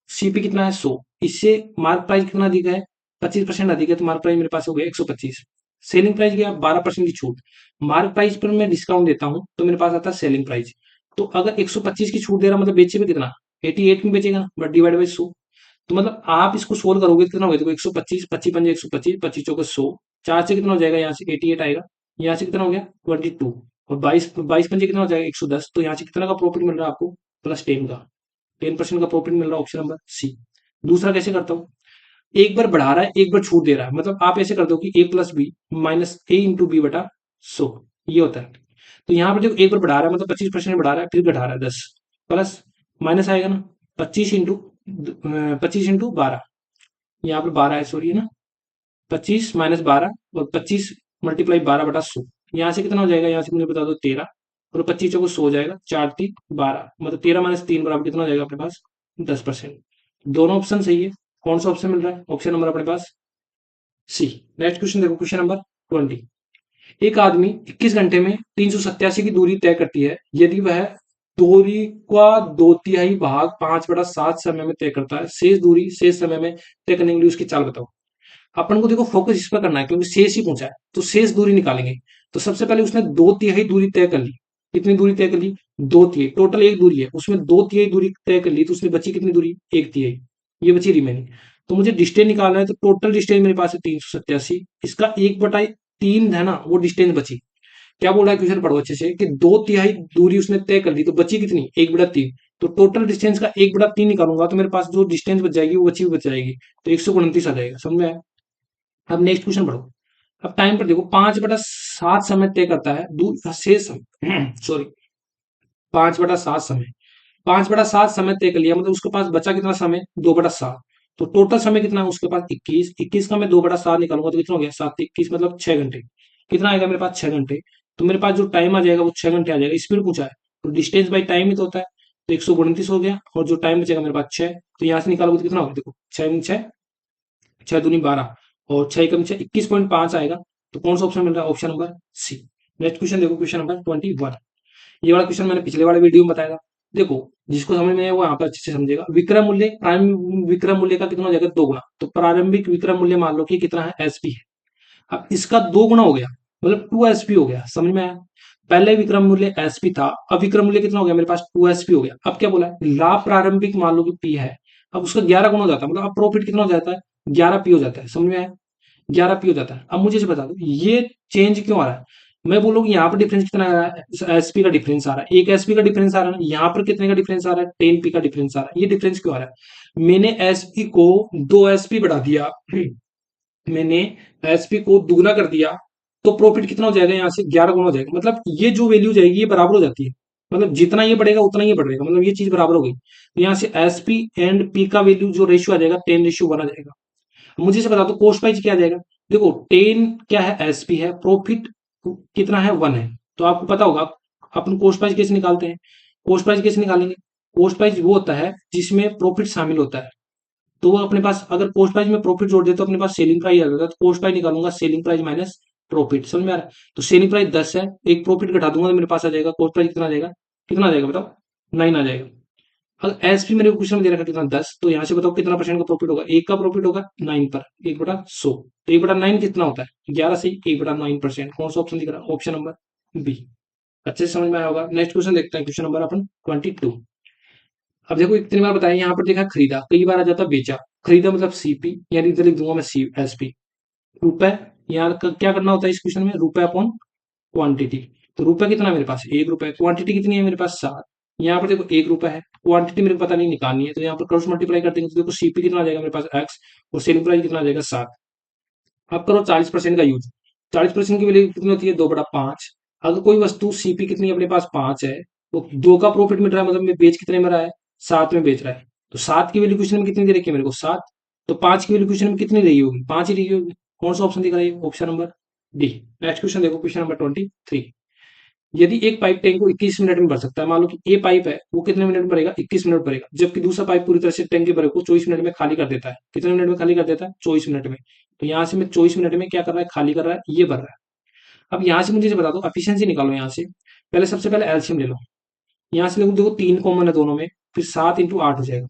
सीपी कितना है, 100। इससे मार्क प्राइस कितना अधिक है, 25% अधिक है, तो मार्क प्राइस मेरे पास हो गया 125। सेलिंग प्राइस गया 12% की छूट। मार्क प्राइस पर मैं डिस्काउंट देता हूँ तो मेरे पास आता है सेलिंग प्राइस। तो अगर 125 की छूट दे रहा मतलब बेचे पे कितना, 88 में बेचेगा ना, बट डिवाइड बाई 100। तो मतलब आप इसको सोल्व करोगे तो कितना होगा, देखो 125, 25 पंजे 125, 25 चौके 100, 4 से कितना हो जाएगा, यहाँ से 88 आएगा, यहाँ से कितना हो गया 22, और 22 22 पंजे कितना हो जाएगा 110। तो यहाँ से कितना का प्रॉफिट मिल रहा है आपको, +10 का, 10% का प्रॉफिट मिल रहा है, ऑप्शन नंबर सी। दूसरा कैसे करता हूँ, एक बार बढ़ा रहा है एक बार छूट दे रहा है, मतलब आप ऐसे करते हो कि a plus B minus A into B बटा 100, ये होता है। तो यहाँ पर जब एक बार बढ़ा रहा है मतलब 25% बढ़ा रहा है, फिर घटा रहा है 10, प्लस माइनस आएगा ना, 25 इंटू 12, यहाँ पर 12 है, सॉरी है ना, 25 - 12 और 25 मल्टीप्लाई 12/100। यहाँ से कितना हो जाएगा, यहाँ से मुझे बता दो 13, और 25 को 100 हो जाएगा, 4 3 12, मतलब 13 - 3 बराबर कितना हो जाएगा अपने पास, 10%। दोनों ऑप्शन सही है। कौन सा ऑप्शन मिल रहा है, ऑप्शन नंबर अपने पास सी। नेक्स्ट क्वेश्चन देखो, क्वेश्चन नंबर 20। एक आदमी 21 घंटे में 387 की दूरी तय करती है, यदि वह दूरी का 2/3 भाग 5/7 समय में तय करता है, शेष दूरी शेष समय में तय करने के लिए उसकी चाल बताओ। अपन को देखो फोकस इस पर करना है क्योंकि शेष ही पूछा है, तो शेष दूरी निकालेंगे। तो सबसे पहले उसने 2/3 दूरी तय कर ली। कितनी दूरी तय कर ली, 2/3, टोटल एक दूरी है, उसमें 2/3 दूरी तय कर ली, तो उसमें बची कितनी दूरी, 1/3, ये बची रिमेनिंग। तो मुझे डिस्टेंस निकालना है, तो टोटल डिस्टेंस मेरे पास है 387, इसका 1/3 है ना, वो डिस्टेंस बची। क्या बोल रहा है क्वेश्चन, पढ़ो अच्छे से, कि 2/3 दूरी उसने तय कर ली, तो बची कितनी, 1/3। तो टोटल डिस्टेंस का 1/3 निकालूंगा तो मेरे पास जो डिस्टेंस बच जाएगी वो बची बच जाएगी, तो 129 आ जाएगा। समझ में आया। अब नेक्स्ट क्वेश्चन पढ़ो। अब टाइम पर देखो 5/7 समय तय करता है दूर शेष समय सॉरी 5/7 समय 5/7 समय तय कर लिया, मतलब उसके पास बचा कितना समय 2/7। तो टोटल समय कितना है उसके पास 21। 21 का मैं 2/7 निकालूंगा तो कितना हो गया 7 21 मतलब 6 घंटे। कितना आएगा मेरे पास 6 घंटे। तो मेरे पास जो टाइम आ जाएगा वो 6 घंटे आ जाएगा। स्पीड पूछा है तो डिस्टेंस बाई टाइम ही तो होता है। तो 129 हो गया और जो टाइम बचेगा मेरे पास 6। तो यहाँ से निकालोगे तो कितना होगा देखो 6 छह दूनी 12 और 6 21.5 आएगा। तो कौन सा ऑप्शन मिल रहा है option number C. Next question देखो क्वेश्चन नंबर 21। ये वाला क्वेश्चन मैंने पिछले वाले वीडियो में बताया था। देखो जिसको समझ में आया वो यहाँ पर अच्छे से समझेगा। विक्रम मूल्य प्रारंभिक विक्रम मूल्य का कितना हो जाएगा 2 गुना। तो प्रारंभिक विक्रम मूल्य मान लो कि कितना है एसपी है। अब इसका 2 गुना हो गया मतलब 2 एसपी हो गया। समझ में आया। पहले विक्रम मूल्य एसपी था, अब विक्रम मूल्य कितना हो गया मेरे पास 2 एसपी हो गया। अब क्या बोला है लाभ प्रारंभिक मान लो कि पी है। अब उसका 11 गुना हो जाता है, मतलब अब प्रॉफिट कितना हो जाता है 11 पी हो जाता है। समझ में आया। 11 पी हो जाता है। अब मुझे ये बता दो ये चेंज क्यों आ रहा है। मैं बोलूंगी यहाँ पर डिफरेंस कितना आ रहा है एसपी का डिफरेंस आ रहा है, एक एसपी का डिफरेंस आ रहा है। यहाँ पर कितने का डिफरेंस आ रहा है 10 पी का डिफरेंस आ रहा है। ये डिफरेंस क्यों आ रहा है मैंने एसपी को 2 एसपी बढ़ा दिया मैंने एसपी को दुगना कर दिया। तो प्रॉफिट कितना हो जाएगा यहाँ से 11 गुना हो जाएगा। मतलब ये जो वैल्यू जाएगी ये बराबर हो जाती है। मतलब जितना ये बढ़ेगा उतना ही बढ़ेगा, मतलब ये चीज बराबर हो गई। तो यहाँ से एसपी एंड पी का वैल्यू जो रेशियो आ जाएगा 10:1 आ जाएगा। मुझे से बता दो कॉस्ट प्राइस क्या आ जाएगा। देखो 10 क्या है एसपी है, प्रॉफिट कितना है 1 है। तो आपको पता होगा अपन कॉस्ट प्राइस कैसे निकालते हैं। कॉस्ट प्राइस कैसे निकालेंगे। कॉस्ट प्राइस वो होता है जिसमें प्रॉफिट शामिल होता है। तो वो अपने पास अगर कॉस्ट प्राइस में प्रॉफिट जोड़ दे तो अपने पास सेलिंग प्राइस आ जाएगा। तो कॉस्ट प्राइस निकालूंगा सेलिंग प्राइस माइनस प्रॉफिट। समझ में आ रहा है। तो सेलिंग प्राइस 10 है, एक प्रॉफिट घटा दूंगा तो मेरे पास आ जाएगा कॉस्ट प्राइस कितना आ जाएगा। कितना आ जाएगा बताओ 9 आ जाएगा। अगर एसपी मेरे क्वेश्चन में दे रखा कितना 10, तो यहाँ से बताओ कितना परसेंट का प्रॉफिट होगा। एक का प्रॉफिट होगा 9 पर 1/100। तो 1/9 कितना होता है 11 से 1/9%। कौन सा ऑप्शन दिख रहा है ऑप्शन नंबर बी। अच्छे से समझ में आया होगा। नेक्स्ट क्वेश्चन देखते हैं क्वेश्चन नंबर अपन 22। अब देखो इतनी बार बताया यहाँ पर देखा खरीदा, कई बार आ जाता बेचा। खरीदा मतलब सीपी, यानी इधर लिख दूंगा मैं सी एसपी। रुपए, यहाँ क्या करना होता है इस क्वेश्चन में रुपए अपॉन क्वांटिटी। तो रुपए कितना है मेरे पास 1 रुपए, क्वांटिटी कितनी है मेरे पास 7। यहाँ पर देखो 1 रुपए है, क्वांटिटी मेरे को पता नहीं निकालनी है। तो यहाँ पर क्रॉस मल्टीप्लाई कर देंगे तो देखो सीपी कितना आ जाएगा मेरे पास एक्स और सेलिंग प्राइस कितना आ जाएगा 7। अब करो 40% का यूज। 40% की वैल्यू कितनी होती है 2/5। अगर कोई वस्तु सीपी कितनी अपने पास 5 है तो 2 का प्रॉफिट मिल रहा है, मतलब मैं बेच कितने में रहा है 7 में बेच रहा है। तो 7 की वैल्यू क्वेश्चन में कितनी दे रखी है मेरे को 7। तो 5 की वैल्यू क्वेश्चन में कितनी रही होगी 5 ही रही होगी। कौन सा ऑप्शन दिख रहा है option number D. Next question देखो क्वेश्चन नंबर 23। यदि एक पाइप टैंक को 21 मिनट में भर सकता है, मान लो कि ए पाइप है वो कितने मिनट में भरेगा 21 मिनट भरेगा, जबकि दूसरा पाइप पूरी तरह से टैंक के भरे को 24 मिनट में खाली कर देता है। कितने मिनट में खाली कर देता है 24 मिनट में। तो यहाँ से मैं 24 मिनट में क्या कर रहा है खाली कर रहा है ये भर रहा है। अब यहाँ से मुझे बता दो एफिशिएंसी निकालो। यहाँ से पहले सबसे पहले एलसीएम ले लो। यहाँ से देखो 3 कॉमन है दोनों में, फिर 7 × 8 हो जाएगा।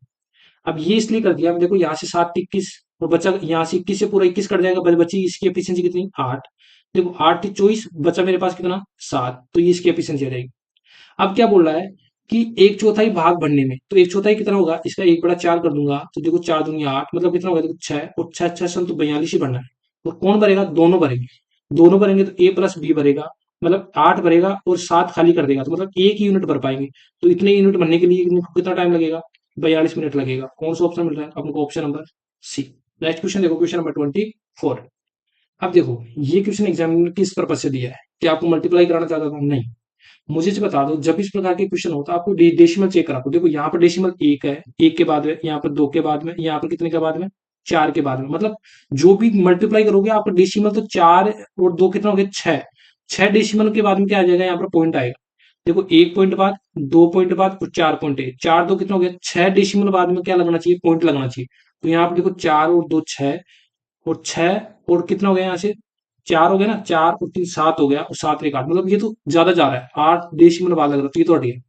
अब ये इसलिए कर दिया, अब देखो यहाँ से 7 21 और बचा यहाँ से 21 से पूरा 21 कट जाएगा, बची इसकी एफिशिएंसी कितनी 8। देखो 8 × 24 बचा मेरे पास कितना 7। तो ये इसकी एफिशिएंसी आ जाएगी। अब क्या बोल रहा है कि 1/4 भाग भरने में, तो 1/4 कितना होगा इसका 1/4 कर दूंगा तो देखो 4 दूनी 8 मतलब कितना होगा देखो 6 और 6 6 तो 42 ही भरना है। और कौन भरेगा दोनों भरेंगे। दोनों भरेंगे तो ए प्लस बी भरेगा, मतलब 8 भरेगा और 7 खाली कर देगा, तो मतलब एक ही यूनिट भर पाएंगे। तो इतने यूनिट भरने के लिए कितना टाइम लगेगा 42 मिनट लगेगा। कौन सा ऑप्शन मिल रहा है आपको option number C. Next question देखो क्वेश्चन नंबर 24। अब देखो ये क्वेश्चन एग्जामिनर किस पर्पज से दिया है, कि आपको मल्टीप्लाई कराना चाहता था नहीं। मुझे से बता दो जब इस प्रकार के क्वेश्चन होता है आपको डेसिमल चेक करा दो। देखो यहाँ पर डेसिमल 1 है, 1 के बाद में, यहाँ पर 2 के बाद में, यहाँ पर कितने के बाद में 4 के बाद में, मतलब जो भी मल्टीप्लाई करोगे आपका डेसिमल तो 4 और 2 कितना हो गया 6। 6 डेसिमल के बाद में क्या आ जाएगा यहाँ पर पॉइंट आएगा। देखो 1 पॉइंट बाद 2 पॉइंट बाद और 4 पॉइंट है, 4 2 कितना हो गया 6 डेसिमल बाद में क्या लगना चाहिए पॉइंट लगना चाहिए। तो यहाँ पर देखो 4 और 2 6 और 6 और कितना हो गया यहाँ से 4 हो गया ना, 4 और 3 7 हो गया और 7 एक 8, मतलब ये तो ज्यादा जा रहा है 8 डेसिमल बाद लग रहा है, तो ये तो हट गया।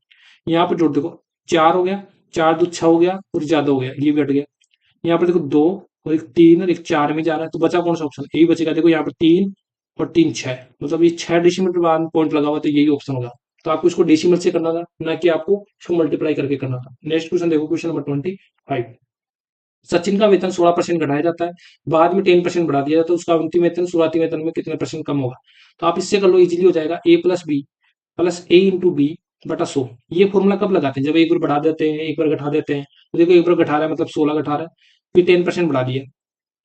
यहाँ पर जोड़ देखो 4 हो गया, 4 2 6 हो गया और ज्यादा हो गया ये भी हट गया। यहाँ पर देखो 2 और एक 3 और एक 4 में जा रहा है, तो बचा कौन सा ऑप्शन यही बचेगा। देखो यहाँ पर 3 और 3 6, मतलब ये 6 डेसिमल के बाद पॉइंट लगा हुआ तो यही ऑप्शन होगा। तो आपको इसको डेसिमल से करना था ना कि आपको इसको मल्टीप्लाई करके करना था। नेक्स्ट क्वेश्चन देखो क्वेश्चन नंबर 25। सचिन का वेतन 16% घटाया जाता है, बाद में 10% बढ़ा दिया जाता है, उसका अंतिम वेतन शुरुआती वेतन में कितने परसेंट कम होगा। तो आप इससे कर लो इजीली हो जाएगा ए प्लस बी प्लस ए इंटू बी बटा 100। ये फॉर्मूला कब लगाते हैं जब एक बार बढ़ा देते हैं एक बार घटा देते हैं। तो देखो एक बार घटा रहा है मतलब 16 घटा रहा है, फिर 10% बढ़ा दिया,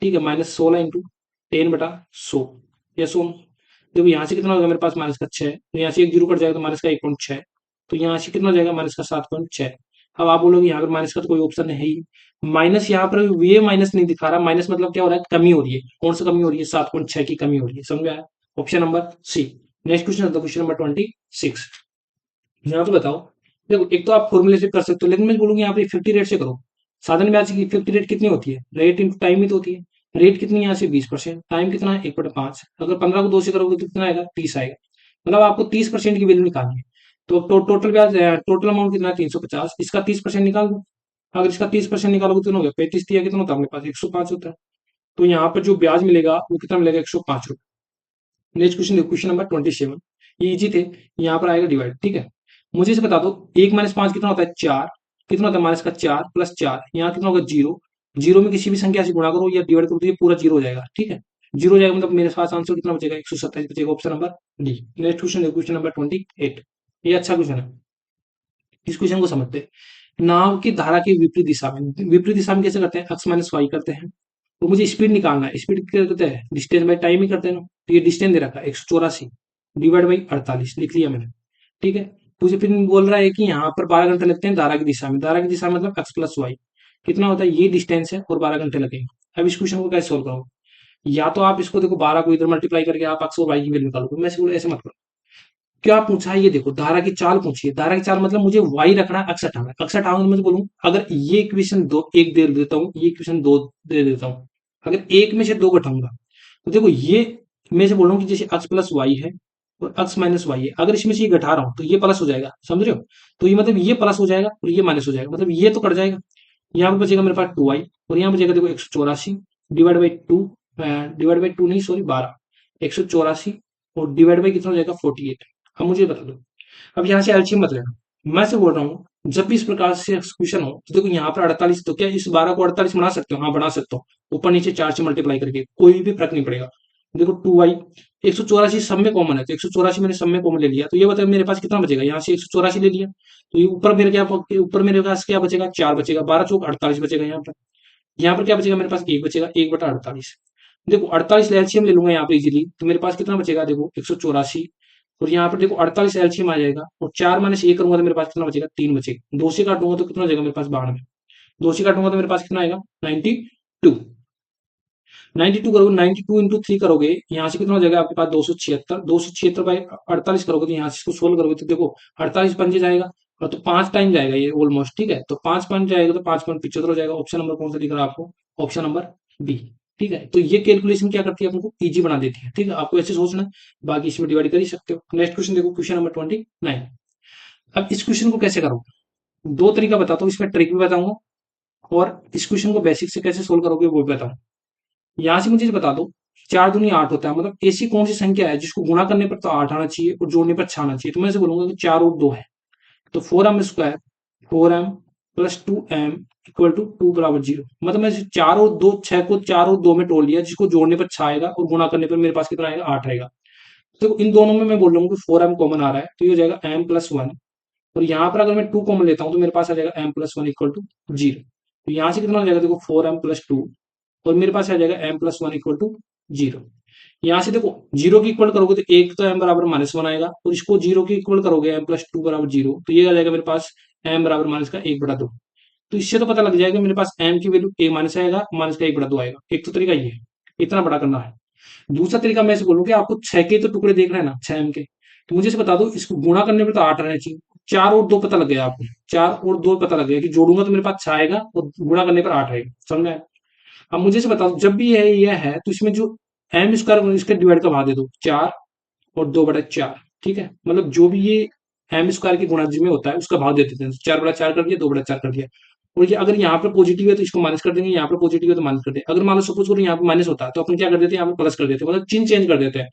ठीक है, -16 × 10/100 यस ओन। देखो यहाँ से कितना होगा मेरे पास माइनस का 6, तो यहाँ से एक जीरो कट जाएगा तो माइनस का 1.6, तो यहाँ से कितना हो जाएगा माइनस का 7.6। अब आप बोलोगे यहाँ पर माइनस का तो कोई ऑप्शन है ही, माइनस यहाँ पर ये माइनस नहीं दिखा रहा, माइनस मतलब क्या हो रहा है, कमी हो रही है। कौन सा कमी हो रही है, 7.6 की कमी हो रही है, समझ में आया। Option number C. Next question है क्वेश्चन नंबर 26। यहाँ पे बताओ, देखो एक तो आप फॉर्मूले से कर सकते हो, लेकिन मैं बोलूंगा यहाँ पे इफेक्टिव रेट से करो। साधारण ब्याज की इफेक्टिव रेट कितनी होती है, रेट इंटू टाइम ही तो होती है। रेट कितनी है यहाँ से 20%, टाइम कितना है 1/5, अगर 15 को 2 से करोगे तो कितना आएगा 30 आएगा। मतलब आपको 30% की वैल्यू निकालनी है। तो टोटल ब्याज, टोटल अमाउंट कितना है 350, इसका 30% निकाल दो। अगर इसका 30% निकालोगे तो कितना हो गया 35 दिया, कितना होता है अपने पास 105 होता है। तो यहाँ पर जो ब्याज मिलेगा वो कितना मिलेगा 105 रुपए। नेक्स्ट क्वेश्चन देखो, क्वेश्चन नंबर 27। ये इजी थे, यहाँ पर आएगा डिवाइड, ठीक है। मुझे इसे बता दो, 1 - 5 कितना होता है 4, कितना होता है माइनस का 4 प्लस 4, यहाँ कितना होगा 0। जीरो में किसी भी संख्या से गुणा करो या डिवाइड करो तो ये पूरा जीरो हो जाएगा, ठीक है। जीरो हो जाएगा मतलब मेरे पास आंसर कितना बचेगा 127 बचेगा, option number D. Next question देखो, क्वेश्चन नंबर 28। ये अच्छा क्वेश्चन है, इस क्वेश्चन को समझते हैं। नाव की धारा की विपरीत दिशा में कैसे करते हैं, x - y करते हैं। तो मुझे स्पीड निकालना है, स्पीड क्या करते हैं, डिस्टेंस बाई टाइम ही करते हैं ना। तो ये डिस्टेंस दे रखा है 184 डिवाइड बाई 48 लिख लिया मैंने, ठीक है। मुझे फिर बोल रहा है कि यहाँ पर 12 घंटे लगते हैं धारा की दिशा में, धारा की दिशा में मतलब x + y कितना होता है, ये डिस्टेंस है और 12 घंटे लगेंगे। अब इस क्वेश्चन को कैसे सोल्व करोगे, या तो आप इसको देखो 12 को इधर मल्टीप्लाई करके आप x और y की वैल्यू निकालोगे, मैं बोलो ऐसे मत करो। क्या पूछा है ये देखो, धारा की चाल पूछी है, धारा की चाल मतलब मुझे y रखना है, x हटाना है। x हटाऊंगा तो मैं बोलूँ अगर ये इक्वेशन दो एक दे देता हूँ, ये इक्वेशन दो दे देता हूँ, अगर एक में से दो घटाऊंगा तो देखो ये मैं से बोल रहा हूँ कि जैसे x + y है और x - y है, अगर इसमें से ये घटा रहा हूँ तो ये प्लस हो जाएगा, समझ रहे हो। तो ये मतलब ये प्लस हो जाएगा और ये माइनस हो जाएगा, मतलब ये तो कट जाएगा। यहाँ पे बचेगा मेरे पास 2y और यहाँ बचेगा देखो 184 डिवाइड बाई 2, डिवाइड बाई 2 नहीं सॉरी 12, 184 और डिवाइड बाई कितना हो जाएगा 48। अब मुझे बता दो, अब यहाँ से एलसीएम मत लेना, मैं से बोल रहा हूँ जब भी इस प्रकार से क्वेश्चन हो तो देखो यहाँ पर 48, तो क्या इस 12 को 48 बना सकते हो, हाँ बना सकते हो, ऊपर नीचे 4 से मल्टीप्लाई करके कोई भी फर्क नहीं पड़ेगा। देखो 2y, 184 सब में कॉमन है तो 184 मैंने सब में कॉमन ले लिया, तो ये बताओ मेरे पास कितना बचेगा, यहाँ से 184 ले लिया तो ये ऊपर मेरे पास क्या बचेगा 4 बचेगा, 12 चौक 48 बचेगा। यहाँ पर क्या बचेगा मेरे पास 1 बचेगा, 1/48। देखो 48 एलसीएम ले लूंगा यहाँ पे इजीली, तो मेरे पास कितना बचेगा देखो 184 और यहाँ पर देखो 48 एलसीएम आ जाएगा और 4 - 1 करूंगा तो मेरे पास कितना बचेगा 3 बचेगा। 2 से काटूंगा तो कितना हो जाएगा मेरे पास 92, 2 से काटूंगा तो मेरे पास कितना आएगा 92। 92 करोगे, 92 इंटू 3 करोगे, यहाँ से कितना हो जाएगा आपके पास 276, 276 बाई 48 करोगे तो यहाँ से इसको सोल्व करोगे तो देखो 48 पंजे जाएगा और तो 5 टाइम जाएगा ये ऑलमोस्ट, ठीक है। तो 5 पंच जाएगा तो 5.75 हो जाएगा। ऑप्शन नंबर कौन सा दिख रहा है आपको, ऑप्शन नंबर बी, ठीक है। तो ये कैलकुलेशन क्या करती है आपको इजी बना देती है, ठीक है। आपको ऐसे सोचना है, बाकी इसमें डिवाइड कर ही सकते हो। नेक्स्ट क्वेश्चन देखो, क्वेश्चन नंबर 29। अब इस क्वेश्चन को कैसे करोगे, दो तरीका बताता हूँ, इसमें ट्रिक भी बताऊंगा और इस क्वेश्चन को बेसिक से कैसे सोल्व करोगे वो भी बताऊंगा। यहाँ से मुझे बता दो, 4 दूनी 8 होता है, मतलब ऐसी कौन सी संख्या है जिसको गुणा करने पर तो 8 आना चाहिए और जोड़ने पर 6 आना चाहिए। तो मैं ऐसे बोलूंगा कि 4 और 2 है, तो 4m² 4m + 2m = 2 = 0। मतलब मैं 4 और 2 6 को 4 और 2 में तोड़ लिया, जिसको जोड़ने पर 6 आएगा और गुणा करने पर मेरे पास कितना आएगा 8 आएगा। तो इन दोनों में मैं बोल रहा हूँ कि 4m कॉमन आ रहा है तो ये हो जाएगा m + 1 और यहाँ पर अगर मैं 2 कॉमन लेता हूँ तो मेरे पास आ जाएगा m + 1 = 0। तो यहाँ से कितना हो जाएगा देखो 4m + 2 और मेरे पास आ जाएगा m + 1 = 0। यहाँ से देखो जीरो की इक्वल करोगे तो एक तो m बराबर -1 आएगा और इसको जीरो की इक्वल करोगे m + 2 = 0, तो ये आ जाएगा मेरे पास m बराबर -1/2। तो इससे तो पता लग जाएगा मेरे पास m की वैल्यू a माइनस आएगा, -1/2 आएगा। एक तो तरीका ये है, इतना बड़ा करना है। दूसरा तरीका मैं ऐसे बोलूँ कि आपको 6 के तो टुकड़े देखना है ना, 6 m के, तो मुझे इसे बता दो इसको गुणा करने पर तो 8 रहना चाहिए। 4 और 2 पता लग गया आपको, 4 और 2 पता लग गया कि जोड़ूंगा तो मेरे पास 6 आएगा और गुणा करने पर 8 आएगा, समझ में आया। अब मुझे से बताओ जब भी यह है तो इसमें जो m² इसके डिवाइड का भाग दे दो 4 और 2/4, ठीक है। मतलब जो भी ये m² की गुणा में होता है उसका भाग दे देते हैं, 4/4 कर दिया, 2/4 कर दिया। और ये अगर यहाँ पर पॉजिटिव है तो इसको माइनस कर देंगे, यहाँ पर पॉजिटिव है तो माइनस कर देंगे। अगर मान लो सपोज करो यहाँ पर माइनस होता है तो अपन क्या कर देते हैं, यहाँ पर प्लस कर देते हैं, मतलब चिन्ह चेंज कर देते हैं,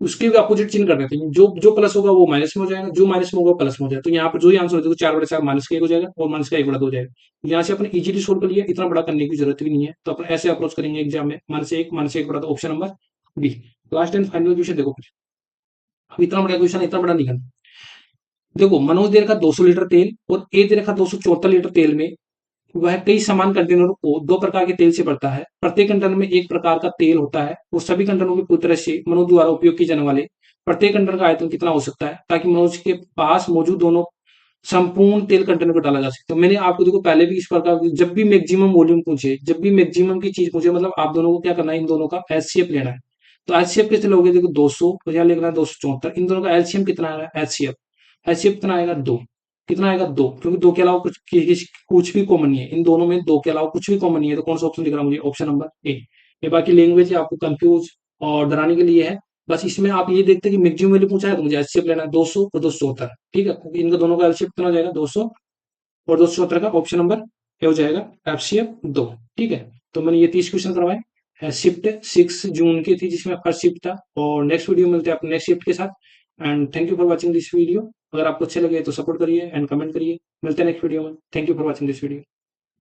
उसके भी अपोजिट चिन्ह कर देते हैं। जो जो प्लस होगा वो माइनस में हो जाएगा, जो माइनस में होगा प्लस में हो जाएगा। तो यहाँ पर जो ही आंसर हो 4/4 -1 हो जाएगा और -1/2 हो जाएगा। यहाँ से अपन इजीली सोल्व कर लिया, इतना बड़ा करने की जरूरत भी नहीं है। तो अपन ऐसे अप्रोच करेंगे एग्जाम में, -1 -1/2, option number B. Last and final question देखो, अब इतना बड़ा क्वेश्चन, इतना बड़ा नहीं करना। देखो मनोज दे रखा 200 लीटर तेल और ए दे रखा 274 लीटर तेल में वह कई समान कंटेनरों को दो प्रकार के तेल से भरता है। प्रत्येक कंटेनर में एक प्रकार का तेल होता है। वो सभी कंटेनरों की पूरी तरह से मनुष्य द्वारा उपयोग किए जाने वाले प्रत्येक कंटेनर का आयतन कितना हो सकता है, ताकि मनुष्य के पास मौजूद दोनों संपूर्ण तेल कंटेनर को डाला जा सकता है। मैंने आपको देखो पहले भी इस प्रकार जब भी मैक्सिमम वॉल्यूम पूछे, जब भी मैक्सिमम की चीज पूछे, मतलब आप दोनों को क्या करना है, इन दोनों का एचसीएफ लेना है। तो एचसीएफ कितने लोगे, देखो 200, तो यहाँ लिखना है 274। इन दोनों का एलसीएम कितना आएगा, एचसीएफ एचसीएफ कितना आएगा, 2। कितना आएगा, 2, क्योंकि 2 के अलावा कुछ भी कॉमन नहीं है। इन दोनों में 2 के अलावा कुछ भी कॉमन नहीं है। तो कौन सा ऑप्शन दिख रहा है मुझे, ऑप्शन नंबर ए। ये बाकी लैंग्वेज आपको कंफ्यूज और डराने के लिए है। बस इसमें आप ये देखते हैं कि मैक्सिमम वैल्यू पूछा है, तो मुझे एचसीएफ लेना है 200 और 274। ठीक है, क्योंकि इनका दोनों का एलसीएम कितना हो जाएगा, 200 और 217 का ऑप्शन नंबर ए हो जाएगा, एफसीएफ 2। ठीक है, तो मैंने ये 30 क्वेश्चन करवाए। शिफ्ट 6 जून की थी, जिसमें फर्स्ट शिफ्ट था। और नेक्स्ट वीडियो मिलते हैं अपने नेक्स्ट शिफ्ट के साथ। And thank you for watching this video. अगर आपको अच्छे लगे तो सपोर्ट करिए एंड कमेंट करिए। मिलते हैं नेक्स्ट वीडियो में। Thank you for watching this video.